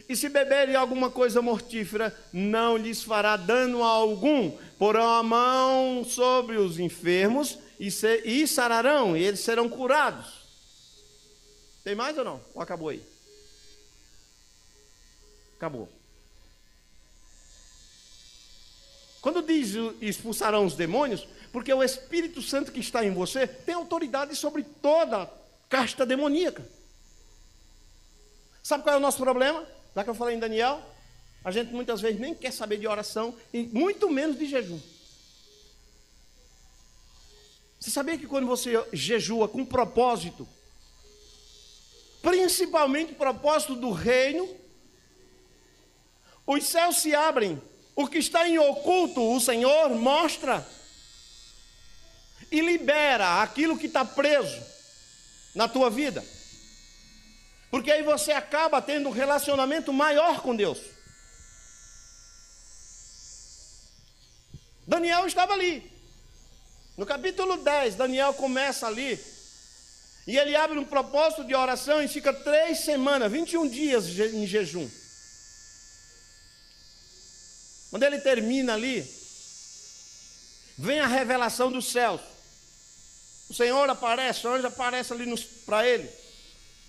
e se beberem alguma coisa mortífera, não lhes fará dano algum. Porão a mão sobre os enfermos e sararão, e eles serão curados. Tem mais ou não? Ou acabou aí? Acabou. Quando diz expulsarão os demônios, porque o Espírito Santo que está em você tem autoridade sobre toda a casta demoníaca. Sabe qual é o nosso problema? Já que eu falei em Daniel, a gente muitas vezes nem quer saber de oração, e muito menos de jejum. Você sabia que quando você jejua com propósito, principalmente propósito do reino, os céus se abrem, o que está em oculto, o Senhor mostra e libera aquilo que está preso na tua vida. Porque aí você acaba tendo um relacionamento maior com Deus. Daniel estava ali. No capítulo 10, Daniel começa ali. E ele abre um propósito de oração e fica 3 semanas, 21 dias em jejum. Quando ele termina ali, vem a revelação dos céus. O Senhor aparece, o anjo aparece ali para ele.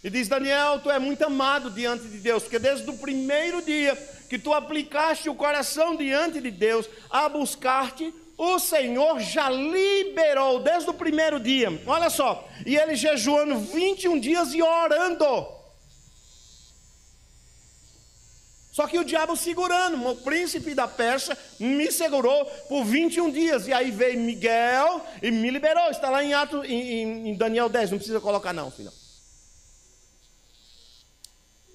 E diz: Daniel, tu é muito amado diante de Deus, porque desde o primeiro dia que tu aplicaste o coração diante de Deus a buscar-te, o Senhor já liberou desde o primeiro dia. Olha só, e ele jejuando 21 dias e orando. Só que o diabo segurando, o príncipe da Pérsia me segurou por 21 dias. E aí veio Miguel e me liberou. Está lá em Daniel 10, não precisa colocar não, filho.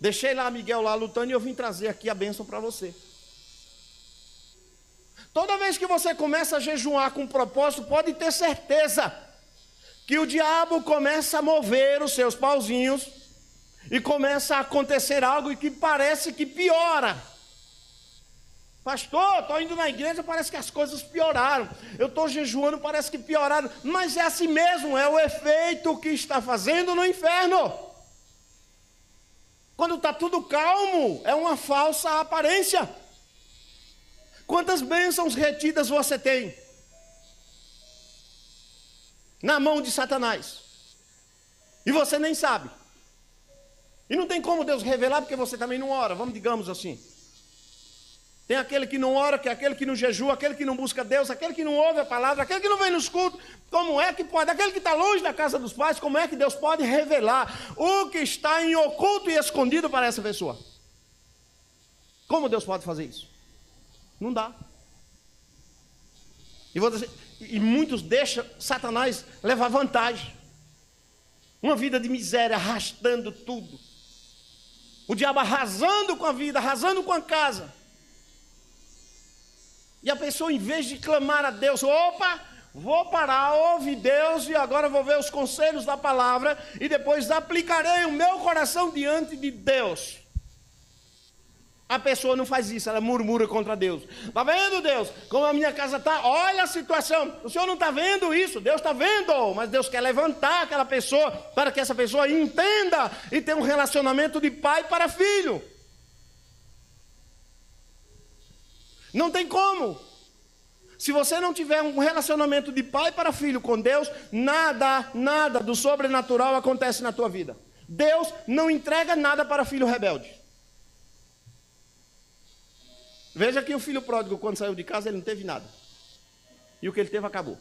Deixei lá Miguel lá lutando e eu vim trazer aqui a bênção para você. Toda vez que você começa a jejuar com propósito, pode ter certeza que o diabo começa a mover os seus pauzinhos e começa a acontecer algo e que parece que piora. Pastor, estou indo na igreja, parece que as coisas pioraram. Eu estou jejuando, parece que pioraram. Mas é assim mesmo, é o efeito que está fazendo no inferno. Quando está tudo calmo, é uma falsa aparência. Quantas bênçãos retidas você tem na mão de Satanás? E você nem sabe. E não tem como Deus revelar, porque você também não ora, digamos assim. Tem aquele que não ora, que é aquele que não jejua, aquele que não busca Deus, aquele que não ouve a palavra, aquele que não vem nos cultos. Como é que pode? Aquele que está longe da casa dos pais, como é que Deus pode revelar o que está em oculto e escondido para essa pessoa? Como Deus pode fazer isso? Não dá. E muitos deixam Satanás levar vantagem. Uma vida de miséria, arrastando tudo. O diabo arrasando com a vida, arrasando com a casa. E a pessoa, em vez de clamar a Deus, opa, vou parar, ouve Deus, e agora vou ver os conselhos da palavra, e depois aplicarei o meu coração diante de Deus. A pessoa não faz isso, ela murmura contra Deus. Está vendo, Deus, como a minha casa está? Olha a situação. O Senhor não está vendo isso, Deus está vendo. Mas Deus quer levantar aquela pessoa para que essa pessoa entenda e tenha um relacionamento de pai para filho. Não tem como. Se você não tiver um relacionamento de pai para filho com Deus, nada do sobrenatural acontece na tua vida. Deus não entrega nada para filho rebelde. Veja que o filho pródigo, quando saiu de casa, ele não teve nada. E o que ele teve acabou.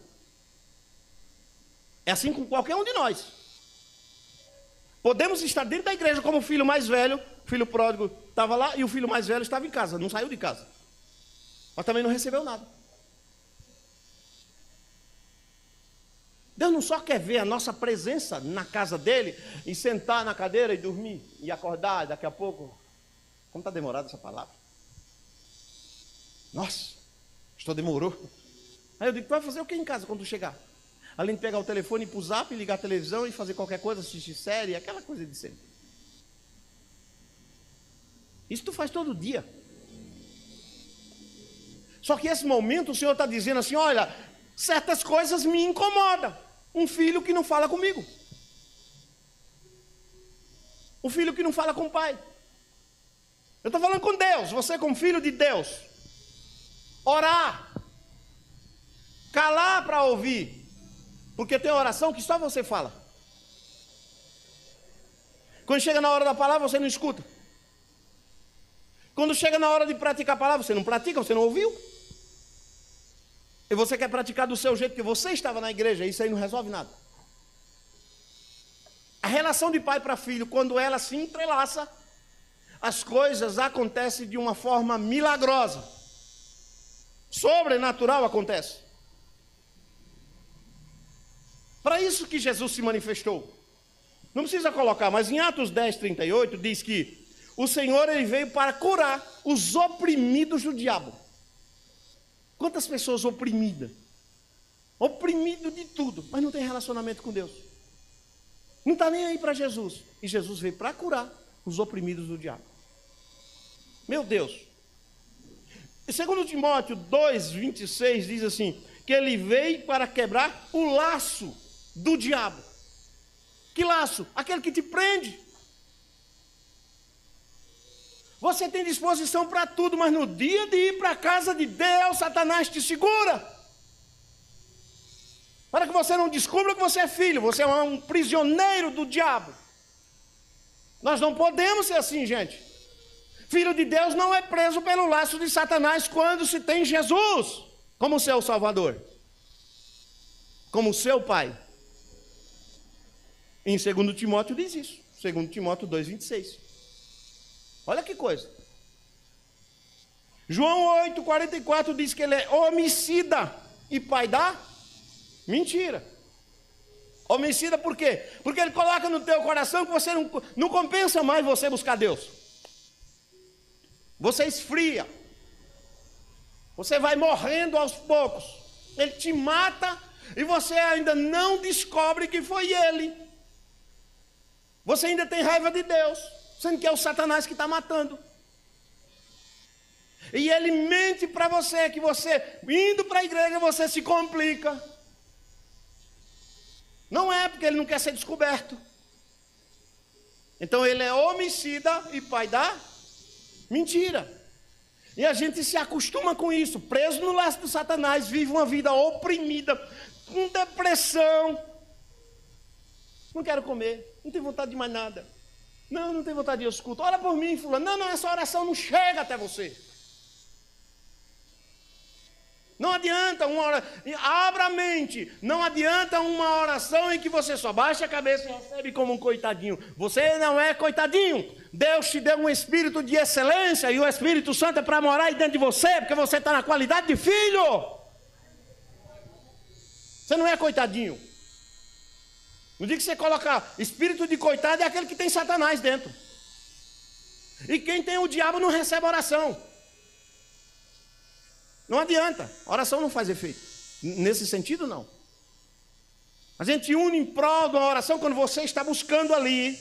É assim com qualquer um de nós. Podemos estar dentro da igreja como o filho mais velho, o filho pródigo estava lá e o filho mais velho estava em casa, não saiu de casa. Mas também não recebeu nada. Deus não só quer ver a nossa presença na casa dele e sentar na cadeira e dormir e acordar daqui a pouco. Como está demorada essa palavra? Nossa, estou demorou. Aí eu digo, tu vai fazer o que em casa quando tu chegar? Além de pegar o telefone e ir para o zap, ligar a televisão e fazer qualquer coisa, assistir série, aquela coisa de sempre. Isso tu faz todo dia. Só que esse momento o Senhor está dizendo assim, olha, certas coisas me incomodam. Um filho que não fala comigo. Um filho que não fala com o pai. Eu estou falando com Deus, você como filho de Deus. Orar, calar para ouvir, porque tem oração que só você fala. Quando chega na hora da palavra, você não escuta. Quando chega na hora de praticar a palavra, você não pratica, você não ouviu. E você quer praticar do seu jeito que você estava na igreja, isso aí não resolve nada. A relação de pai para filho, quando ela se entrelaça, as coisas acontecem de uma forma milagrosa. Sobrenatural acontece. Para isso que Jesus se manifestou. Não precisa colocar, mas em Atos 10, 38 diz que o Senhor ele veio para curar os oprimidos do diabo. Quantas pessoas oprimidas? Oprimido de tudo, mas não tem relacionamento com Deus. Não está nem aí para Jesus. E Jesus veio para curar os oprimidos do diabo. Meu Deus. E 2 Timóteo 2, 26 diz assim, que ele veio para quebrar o laço do diabo. Que laço? Aquele que te prende. Você tem disposição para tudo, mas no dia de ir para a casa de Deus, Satanás te segura. Para que você não descubra que você é filho, você é um prisioneiro do diabo. Nós não podemos ser assim, gente. Filho de Deus não é preso pelo laço de Satanás quando se tem Jesus como seu Salvador, como seu Pai. Em 2 Timóteo diz isso, 2 Timóteo 2, 26. Olha que coisa. João 8, 44 diz que ele é homicida e pai da mentira. Homicida por quê? Porque ele coloca no teu coração que você não compensa mais você buscar Deus. Você esfria. Você vai morrendo aos poucos. Ele te mata e você ainda não descobre que foi ele. Você ainda tem raiva de Deus, sendo que é o Satanás que está matando. E ele mente para você, que você, indo para a igreja, você se complica. Não é porque ele não quer ser descoberto. Então ele é homicida e pai da mentira. E a gente se acostuma com isso, preso no laço do Satanás, vive uma vida oprimida, com depressão. Não quero comer, não tenho vontade de mais nada. Não tenho vontade de ir aos cultos. Ora por mim, fulano. Não, essa oração não chega até você. Não adianta uma oração, abra a mente, não adianta uma oração em que você só baixa a cabeça e recebe como um coitadinho. Você não é coitadinho. Deus te deu um espírito de excelência e o Espírito Santo é para morar aí dentro de você, porque você está na qualidade de filho. Você não é coitadinho. No dia que você coloca espírito de coitado é aquele que tem Satanás dentro. E quem tem o diabo não recebe oração. Não adianta, a oração não faz efeito. Nesse sentido, não. A gente une em prol de uma oração quando você está buscando ali.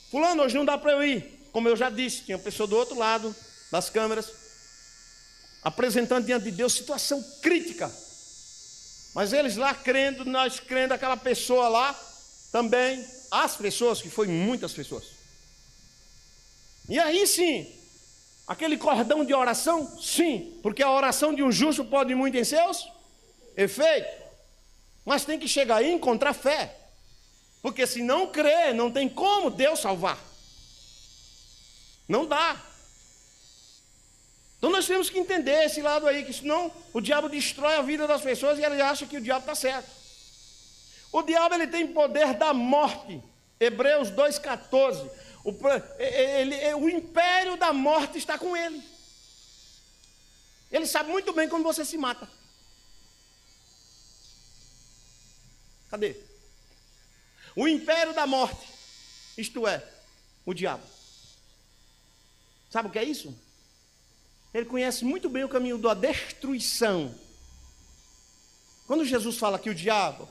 Fulano, hoje não dá para eu ir. Como eu já disse, tinha uma pessoa do outro lado das câmeras, apresentando diante de Deus situação crítica. Mas eles lá crendo, nós crendo, aquela pessoa lá também, as pessoas, que foi muitas pessoas. E aí sim, aquele cordão de oração, sim, porque a oração de um justo pode ir muito em seus efeitos. Mas tem que chegar aí e encontrar fé. Porque se não crer, não tem como Deus salvar. Não dá. Então nós temos que entender esse lado aí, que senão o diabo destrói a vida das pessoas e ele acha que o diabo está certo. O diabo ele tem poder da morte. Hebreus 2,14. O império da morte está com ele. Ele sabe muito bem quando você se mata. Cadê? O império da morte, isto é, o diabo. Sabe o que é isso? Ele conhece muito bem o caminho da destruição. Quando Jesus fala que o diabo,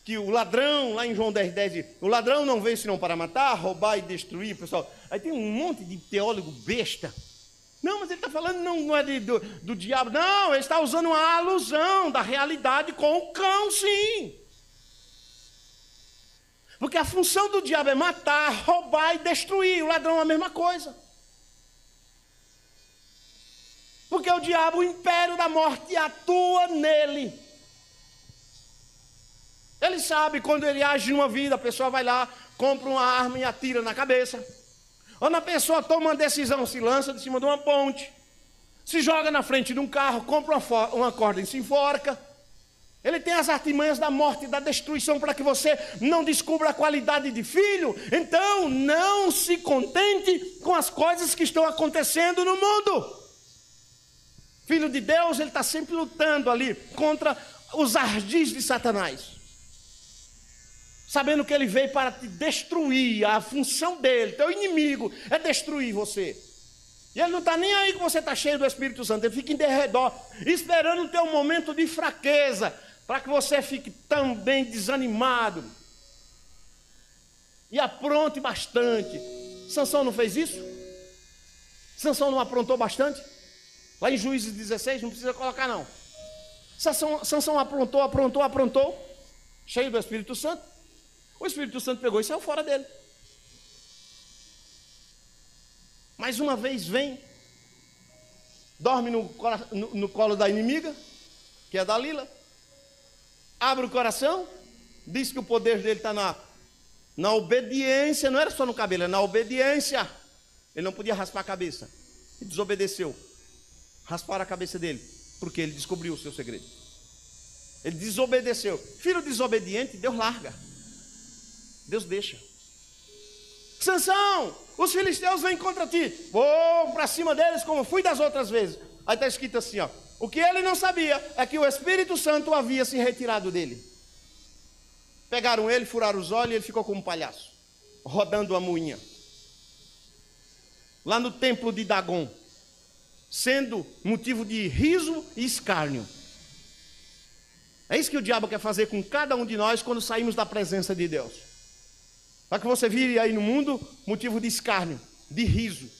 que o ladrão, lá em João 10,10, diz, o ladrão não veio senão para matar, roubar e destruir, pessoal. Aí tem um monte de teólogo besta. Não, mas ele está falando não é do diabo. Não, ele está usando uma alusão da realidade com o cão, sim. Porque a função do diabo é matar, roubar e destruir. O ladrão é a mesma coisa. Porque o diabo, o império da morte, atua nele. Ele sabe quando ele age numa vida, a pessoa vai lá, compra uma arma e atira na cabeça. Ou a pessoa toma uma decisão, se lança de cima de uma ponte, se joga na frente de um carro, compra uma corda e se enforca. Ele tem as artimanhas da morte e da destruição para que você não descubra a qualidade de filho. Então, não se contente com as coisas que estão acontecendo no mundo. Filho de Deus, ele está sempre lutando ali contra os ardis de Satanás, sabendo que ele veio para te destruir. A função dele, teu inimigo, é destruir você. E ele não está nem aí que você está cheio do Espírito Santo. Ele fica em derredor, esperando o teu momento de fraqueza, para que você fique também desanimado e apronte bastante. Sansão não fez isso? Sansão não aprontou bastante? Lá em Juízes 16, não precisa colocar não. Sansão aprontou, cheio do Espírito Santo. O Espírito Santo pegou e saiu fora dele. Mais uma vez vem, dorme no colo da inimiga, que é Dalila, abre o coração, diz que o poder dele está na obediência, não era só no cabelo, é na obediência. Ele não podia raspar a cabeça, e desobedeceu. Rasparam a cabeça dele, porque ele descobriu o seu segredo. Ele desobedeceu. Filho desobediente, Deus larga, Deus deixa. Sansão, os filisteus vêm contra ti, vou para cima deles como fui das outras vezes. Aí está escrito assim, ó, o que ele não sabia é que o Espírito Santo havia se retirado dele. Pegaram ele, furaram os olhos e ele ficou como um palhaço, rodando a moinha, lá no templo de Dagon, sendo motivo de riso e escárnio. É isso que o diabo quer fazer com cada um de nós quando saímos da presença de Deus. Para que você vire aí no mundo motivo de escárnio, de riso.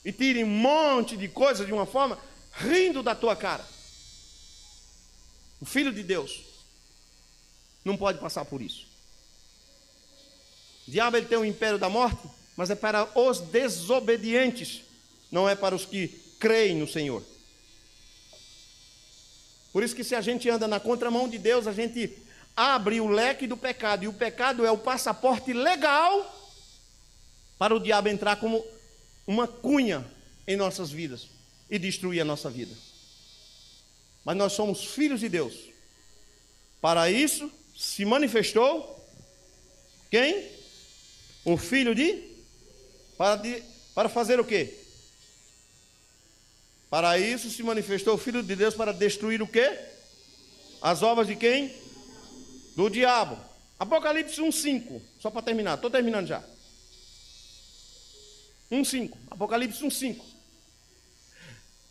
E tire um monte de coisa de uma forma rindo da tua cara. O Filho de Deus não pode passar por isso. O diabo ele tem o império da morte, mas é para os desobedientes, não é para os que creem no Senhor. Por isso que se a gente anda na contramão de Deus, a gente abre o leque do pecado, e o pecado é o passaporte legal para o diabo entrar como uma cunha em nossas vidas e destruir a nossa vida. Mas nós somos filhos de Deus. Para isso se manifestou quem? O Filho para fazer o quê? Para isso se manifestou o Filho de Deus para destruir o quê? As obras de quem? Do diabo. Apocalipse 1:5, só para terminar, estou terminando já. 1:5, Apocalipse 1:5.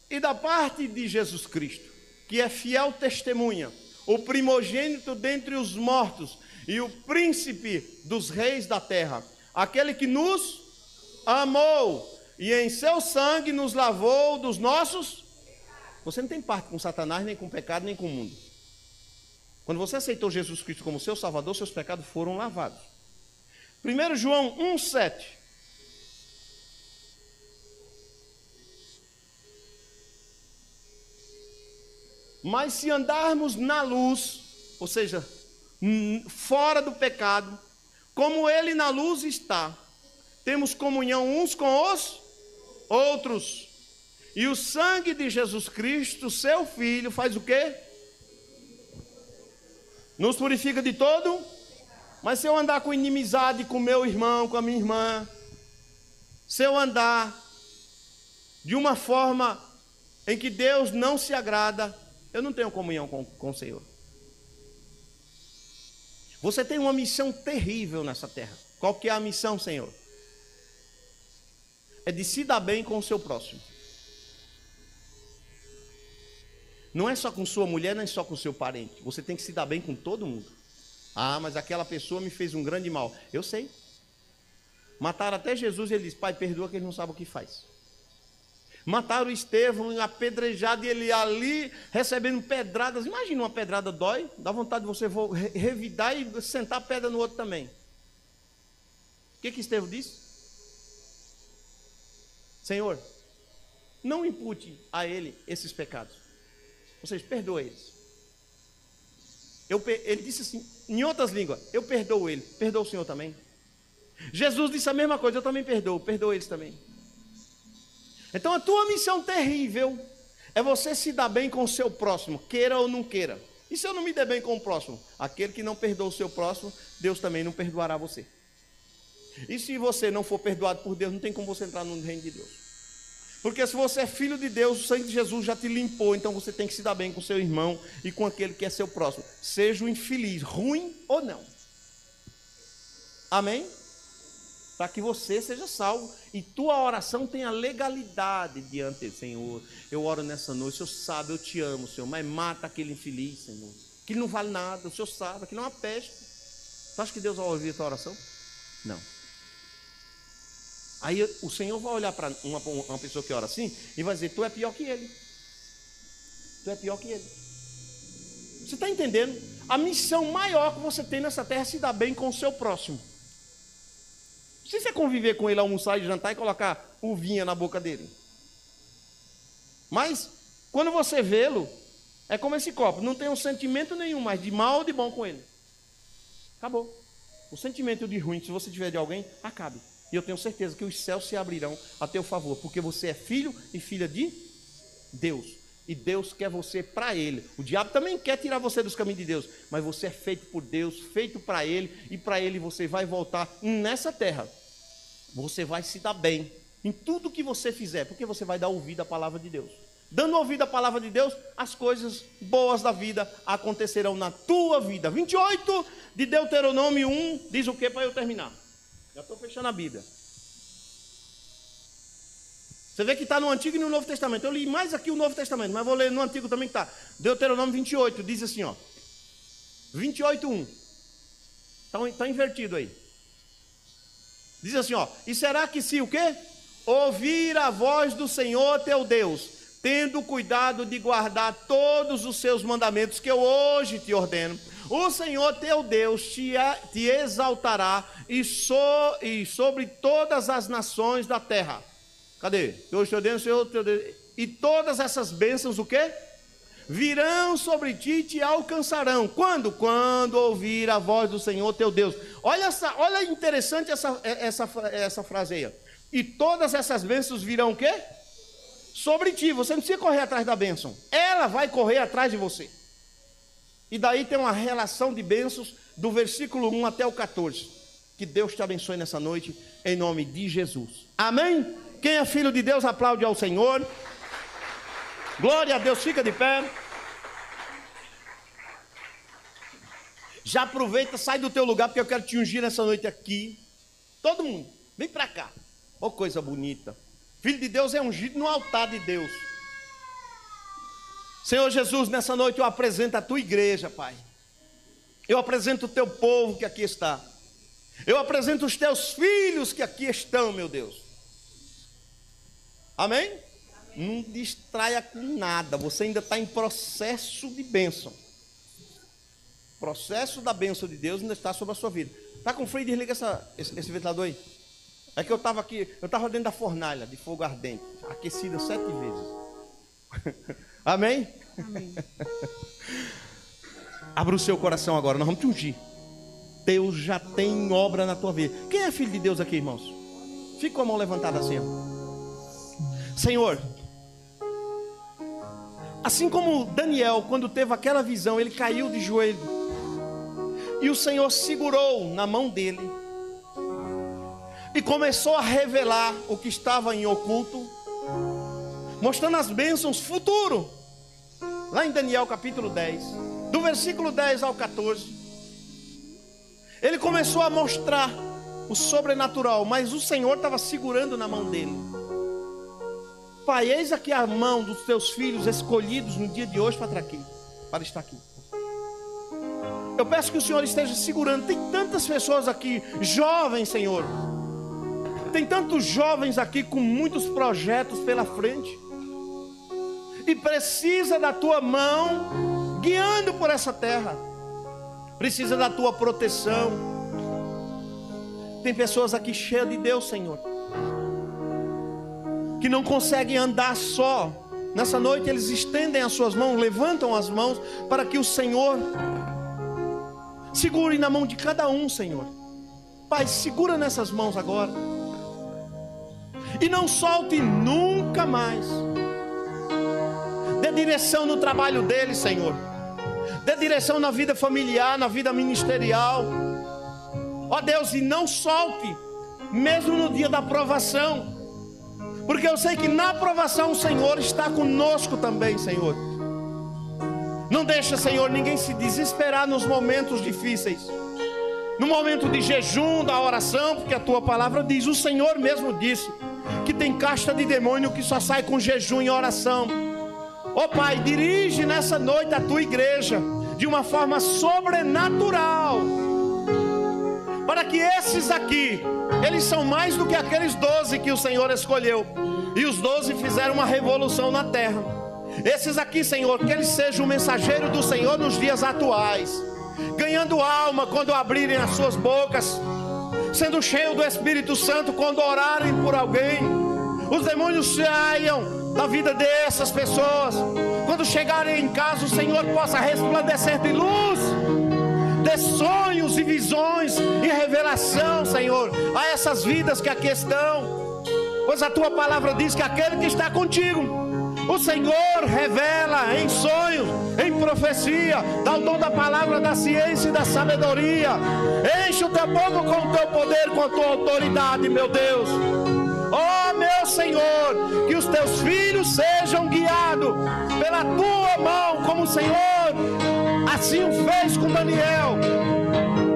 E da parte de Jesus Cristo, que é fiel testemunha, o primogênito dentre os mortos e o príncipe dos reis da terra, aquele que nos amou e em seu sangue nos lavou dos nossos. Você não tem parte com Satanás, nem com o pecado, nem com o mundo. Quando você aceitou Jesus Cristo como seu Salvador, seus pecados foram lavados. 1 João 1:7. Mas se andarmos na luz, ou seja, fora do pecado, como Ele na luz está, temos comunhão uns com os outros. E o sangue de Jesus Cristo, seu Filho, faz o quê? Nos purifica de todo. Mas se eu andar com inimizade com meu irmão, com a minha irmã, se eu andar de uma forma em que Deus não se agrada, eu não tenho comunhão com o Senhor. Você tem uma missão terrível nessa terra. Qual que é a missão, Senhor? É de se dar bem com o seu próximo. Não é só com sua mulher, nem só com seu parente. Você tem que se dar bem com todo mundo. Ah, mas aquela pessoa me fez um grande mal. Eu sei. Mataram até Jesus e ele disse, Pai, perdoa que ele não sabe o que faz. Mataram Estevão, apedrejado, e ele ali recebendo pedradas. Imagina, uma pedrada dói, dá vontade de você revidar e sentar a pedra no outro também. O que Estevão disse? Senhor, não impute a ele esses pecados. Ou seja, perdoa eles. Ele disse assim, em outras línguas, eu perdoo ele, perdoa o Senhor também. Jesus disse a mesma coisa, eu também perdoo, perdoa eles também. Então a tua missão terrível é você se dar bem com o seu próximo, queira ou não queira. E se eu não me der bem com o próximo? Aquele que não perdoa o seu próximo, Deus também não perdoará você. E se você não for perdoado por Deus, não tem como você entrar no reino de Deus. Porque se você é filho de Deus, o sangue de Jesus já te limpou. Então você tem que se dar bem com seu irmão e com aquele que é seu próximo. Seja o infeliz, ruim ou não. Amém? Para que você seja salvo e tua oração tenha legalidade diante do Senhor. Eu oro nessa noite, o Senhor sabe, eu te amo, Senhor, mas mata aquele infeliz, Senhor, que não vale nada, o Senhor sabe, que não é uma peste. Você acha que Deus vai ouvir a tua oração? Não. Aí o Senhor vai olhar para uma pessoa que ora assim e vai dizer: tu é pior que ele. Tu é pior que ele. Você está entendendo? A missão maior que você tem nessa terra é se dar bem com o seu próximo. Não precisa conviver com ele, almoçar e jantar e colocar uvinha na boca dele. Mas, quando você vê-lo, é como esse copo. Não tem um sentimento nenhum mais de mal ou de bom com ele. Acabou. O sentimento de ruim, se você tiver de alguém, acabe. E eu tenho certeza que os céus se abrirão a teu favor. Porque você é filho e filha de Deus. E Deus quer você para Ele. O diabo também quer tirar você dos caminhos de Deus. Mas você é feito por Deus, feito para Ele. E para Ele você vai voltar nessa terra. Você vai se dar bem em tudo que você fizer. Porque você vai dar ouvido à palavra de Deus. Dando ouvido à palavra de Deus, as coisas boas da vida acontecerão na tua vida. 28 de Deuteronômio 1 diz o que para eu terminar? Já estou fechando a Bíblia. Você vê que está no Antigo e no Novo Testamento. Eu li mais aqui o Novo Testamento, mas vou ler no Antigo também que está. Deuteronômio 28, diz assim, ó. 28:1. Está invertido aí. Diz assim, ó. E será que se o quê? Ouvir a voz do Senhor teu Deus, tendo cuidado de guardar todos os seus mandamentos que eu hoje te ordeno, o Senhor teu Deus te exaltará e sobre todas as nações da terra. Cadê? Eu te ordeno, Senhor teu Deus. E todas essas bênçãos, o quê? Virão sobre ti e te alcançarão. Quando? Quando ouvir a voz do Senhor teu Deus. Olha interessante essa frase aí. Ó. E todas essas bênçãos virão o quê? Sobre ti. Você não precisa correr atrás da bênção. Ela vai correr atrás de você. E daí tem uma relação de bênçãos do versículo 1 até o 14. Que Deus te abençoe nessa noite, em nome de Jesus. Amém? Quem é filho de Deus, aplaude ao Senhor. Glória a Deus, fica de pé. Já aproveita, sai do teu lugar, porque eu quero te ungir nessa noite aqui. Todo mundo, vem para cá. Ó, coisa bonita. Filho de Deus é ungido no altar de Deus. Senhor Jesus, nessa noite eu apresento a tua igreja, Pai. Eu apresento o teu povo que aqui está. Eu apresento os teus filhos que aqui estão, meu Deus. Amém? Não distraia com nada. Você ainda está em processo de bênção. O processo da bênção de Deus ainda está sobre a sua vida. Está com frio? Desliga esse ventilador aí. É que eu estava aqui, eu estava dentro da fornalha de fogo ardente, aquecida 7 vezes. Amém? Amém. Abra o seu coração agora, nós vamos te ungir. Deus já tem obra na tua vida. Quem é filho de Deus aqui, irmãos? Fica com a mão levantada assim. Senhor, assim como Daniel, quando teve aquela visão, ele caiu de joelho. E o Senhor segurou na mão dele. E começou a revelar o que estava em oculto, mostrando as bênçãos futuro. Lá em Daniel capítulo 10, do versículo 10 ao 14, ele começou a mostrar o sobrenatural, mas o Senhor estava segurando na mão dele. Pai, eis aqui a mão dos teus filhos escolhidos no dia de hoje para estar aqui. Eu peço que o Senhor esteja segurando. Tem tantas pessoas aqui, jovens, Senhor. Tem tantos jovens aqui com muitos projetos pela frente. E precisa da tua mão guiando por essa terra. Precisa da tua proteção. Tem pessoas aqui cheias de Deus, Senhor, que não conseguem andar só. Nessa noite eles estendem as suas mãos, levantam as mãos, para que o Senhor segure na mão de cada um, Senhor. Pai, segura nessas mãos agora. E não solte nunca mais. Dê direção no trabalho deles, Senhor. Dê direção na vida familiar, na vida ministerial. Ó Deus, e não solte, mesmo no dia da provação. Porque eu sei que na provação o Senhor está conosco também, Senhor. Não deixa, Senhor, ninguém se desesperar nos momentos difíceis. No momento de jejum, da oração, porque a tua palavra diz, o Senhor mesmo disse, que tem casta de demônio que só sai com jejum e oração. Ó Pai, dirige nessa noite a tua igreja de uma forma sobrenatural, para que esses aqui, eles são mais do que aqueles 12 que o Senhor escolheu, e os 12 fizeram uma revolução na terra. Esses aqui, Senhor, que eles sejam o mensageiro do Senhor nos dias atuais, ganhando alma quando abrirem as suas bocas, sendo cheio do Espírito Santo quando orarem por alguém. Os demônios saiam da vida dessas pessoas. Quando chegarem em casa, o Senhor possa resplandecer de luz, de sonhos e visões e revelação, Senhor, a essas vidas que aqui estão. Pois a tua palavra diz que aquele que está contigo, o Senhor revela em sonhos, em profecia, dá o dom da palavra, da ciência e da sabedoria. Enche o teu povo com o teu poder, com a tua autoridade, meu Deus. Oh meu Senhor, que os teus filhos sejam guiados pela tua mão, como o Senhor assim o fez com Daniel.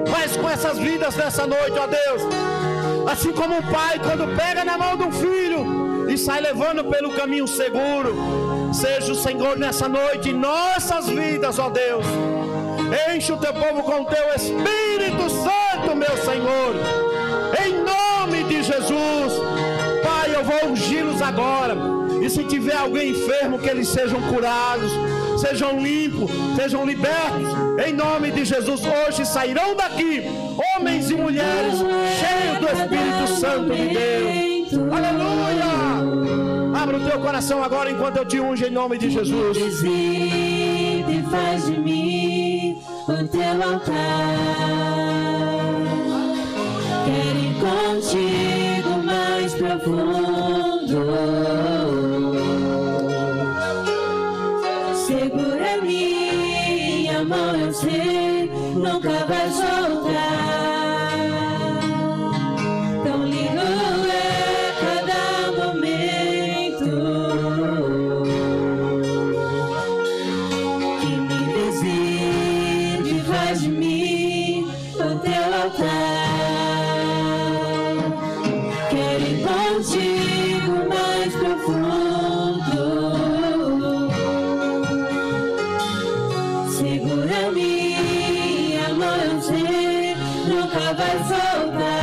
Faz com essas vidas nessa noite, ó Deus. Assim como o pai, quando pega na mão do filho e sai levando pelo caminho seguro, seja o Senhor nessa noite em nossas vidas, ó Deus. Enche o teu povo com o teu Espírito Santo, meu Senhor, em nome de Jesus. Pai, eu vou ungí-los agora, e se tiver alguém enfermo, que eles sejam curados, sejam limpos, sejam libertos, em nome de Jesus. Hoje sairão daqui homens e mulheres cheios do Espírito Santo de Deus. Aleluia! Abra o teu coração agora enquanto eu te unjo em nome de Jesus. Visite, faz de mim o teu altar. Quero ir contigo mais profundo. Segura minha mão, eu sei, nunca vai soltar. Tão lindo é cada momento que me visite, faz de mim o teu altar. Quero ir contigo mais profundo. Segura minha mão, eu sei, nunca vai soltar.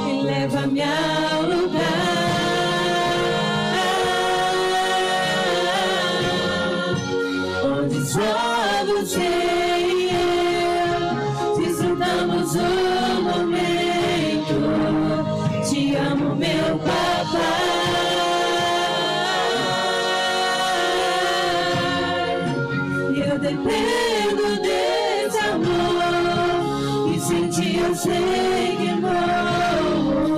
E leva-me ao lugar onde só você e eu desfrutamos o momento. Te amo, meu papai. Eu dependo desse amor, e sem ti eu sei que morro.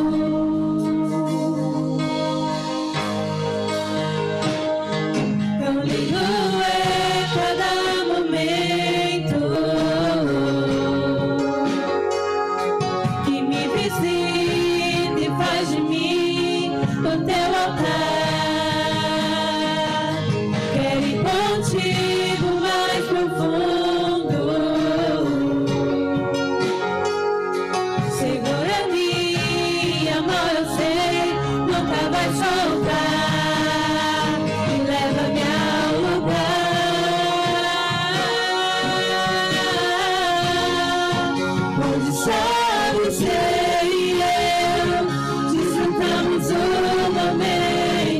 Tão lindo é cada momento que me visite, faz de mim o teu altar. Quero ir contigo mais profundo. Segura minha mão, eu sei, nunca vai soltar. E leva-me ao lugar onde só você e eu desfrutamos o momento.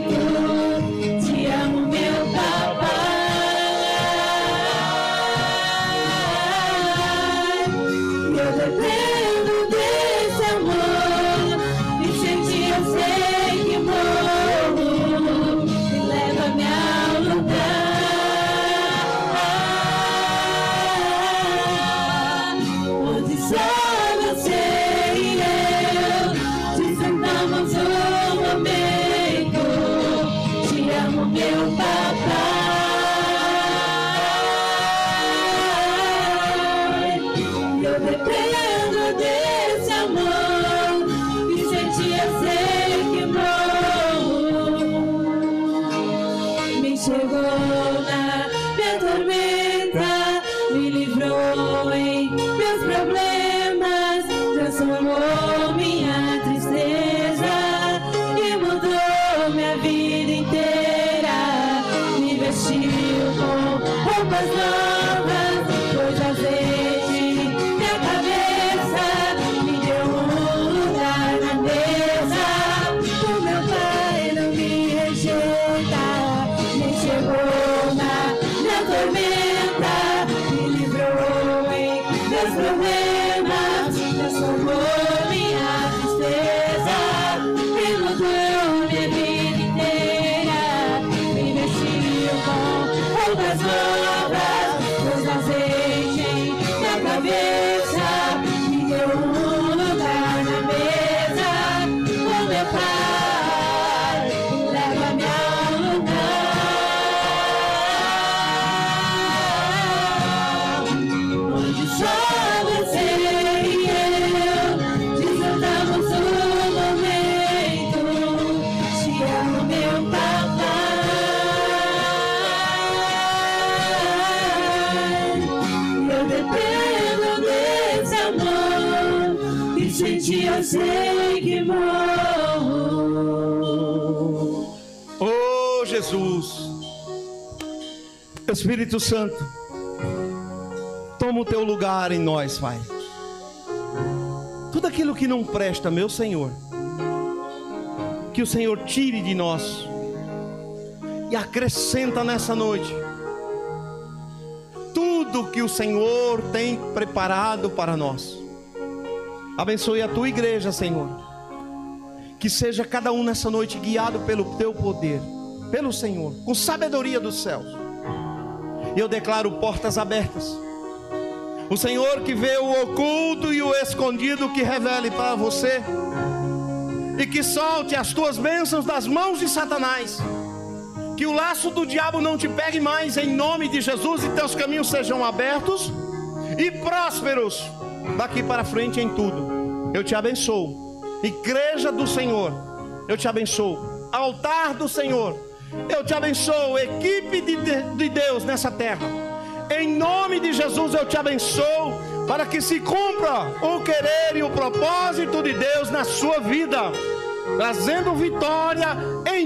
Pai, leva-me ao lugar onde só você e eu desfrutamos o momento. Te amo, meu papai. Eu dependo desse amor e sem ti eu sei que morro. Oh, Jesus, Espírito Santo, toma o teu lugar em nós, Pai. Tudo aquilo que não presta, meu Senhor, que o Senhor tire de nós e acrescenta nessa noite tudo que o Senhor tem preparado para nós. Abençoe a tua igreja, Senhor, que seja cada um nessa noite guiado pelo teu poder, pelo Senhor, com sabedoria dos céus. E eu declaro portas abertas. O Senhor que vê o oculto e o escondido, que revele para você e que solte as tuas bênçãos das mãos de Satanás. Que o laço do diabo não te pegue mais, em nome de Jesus, e teus caminhos sejam abertos e prósperos daqui para frente em tudo. Eu te abençoo, igreja do Senhor, eu te abençoo, altar do Senhor, eu te abençoo, equipe de Deus nessa terra. Em nome de Jesus eu te abençoo, para que se cumpra o querer e o propósito de Deus na sua vida, trazendo vitória em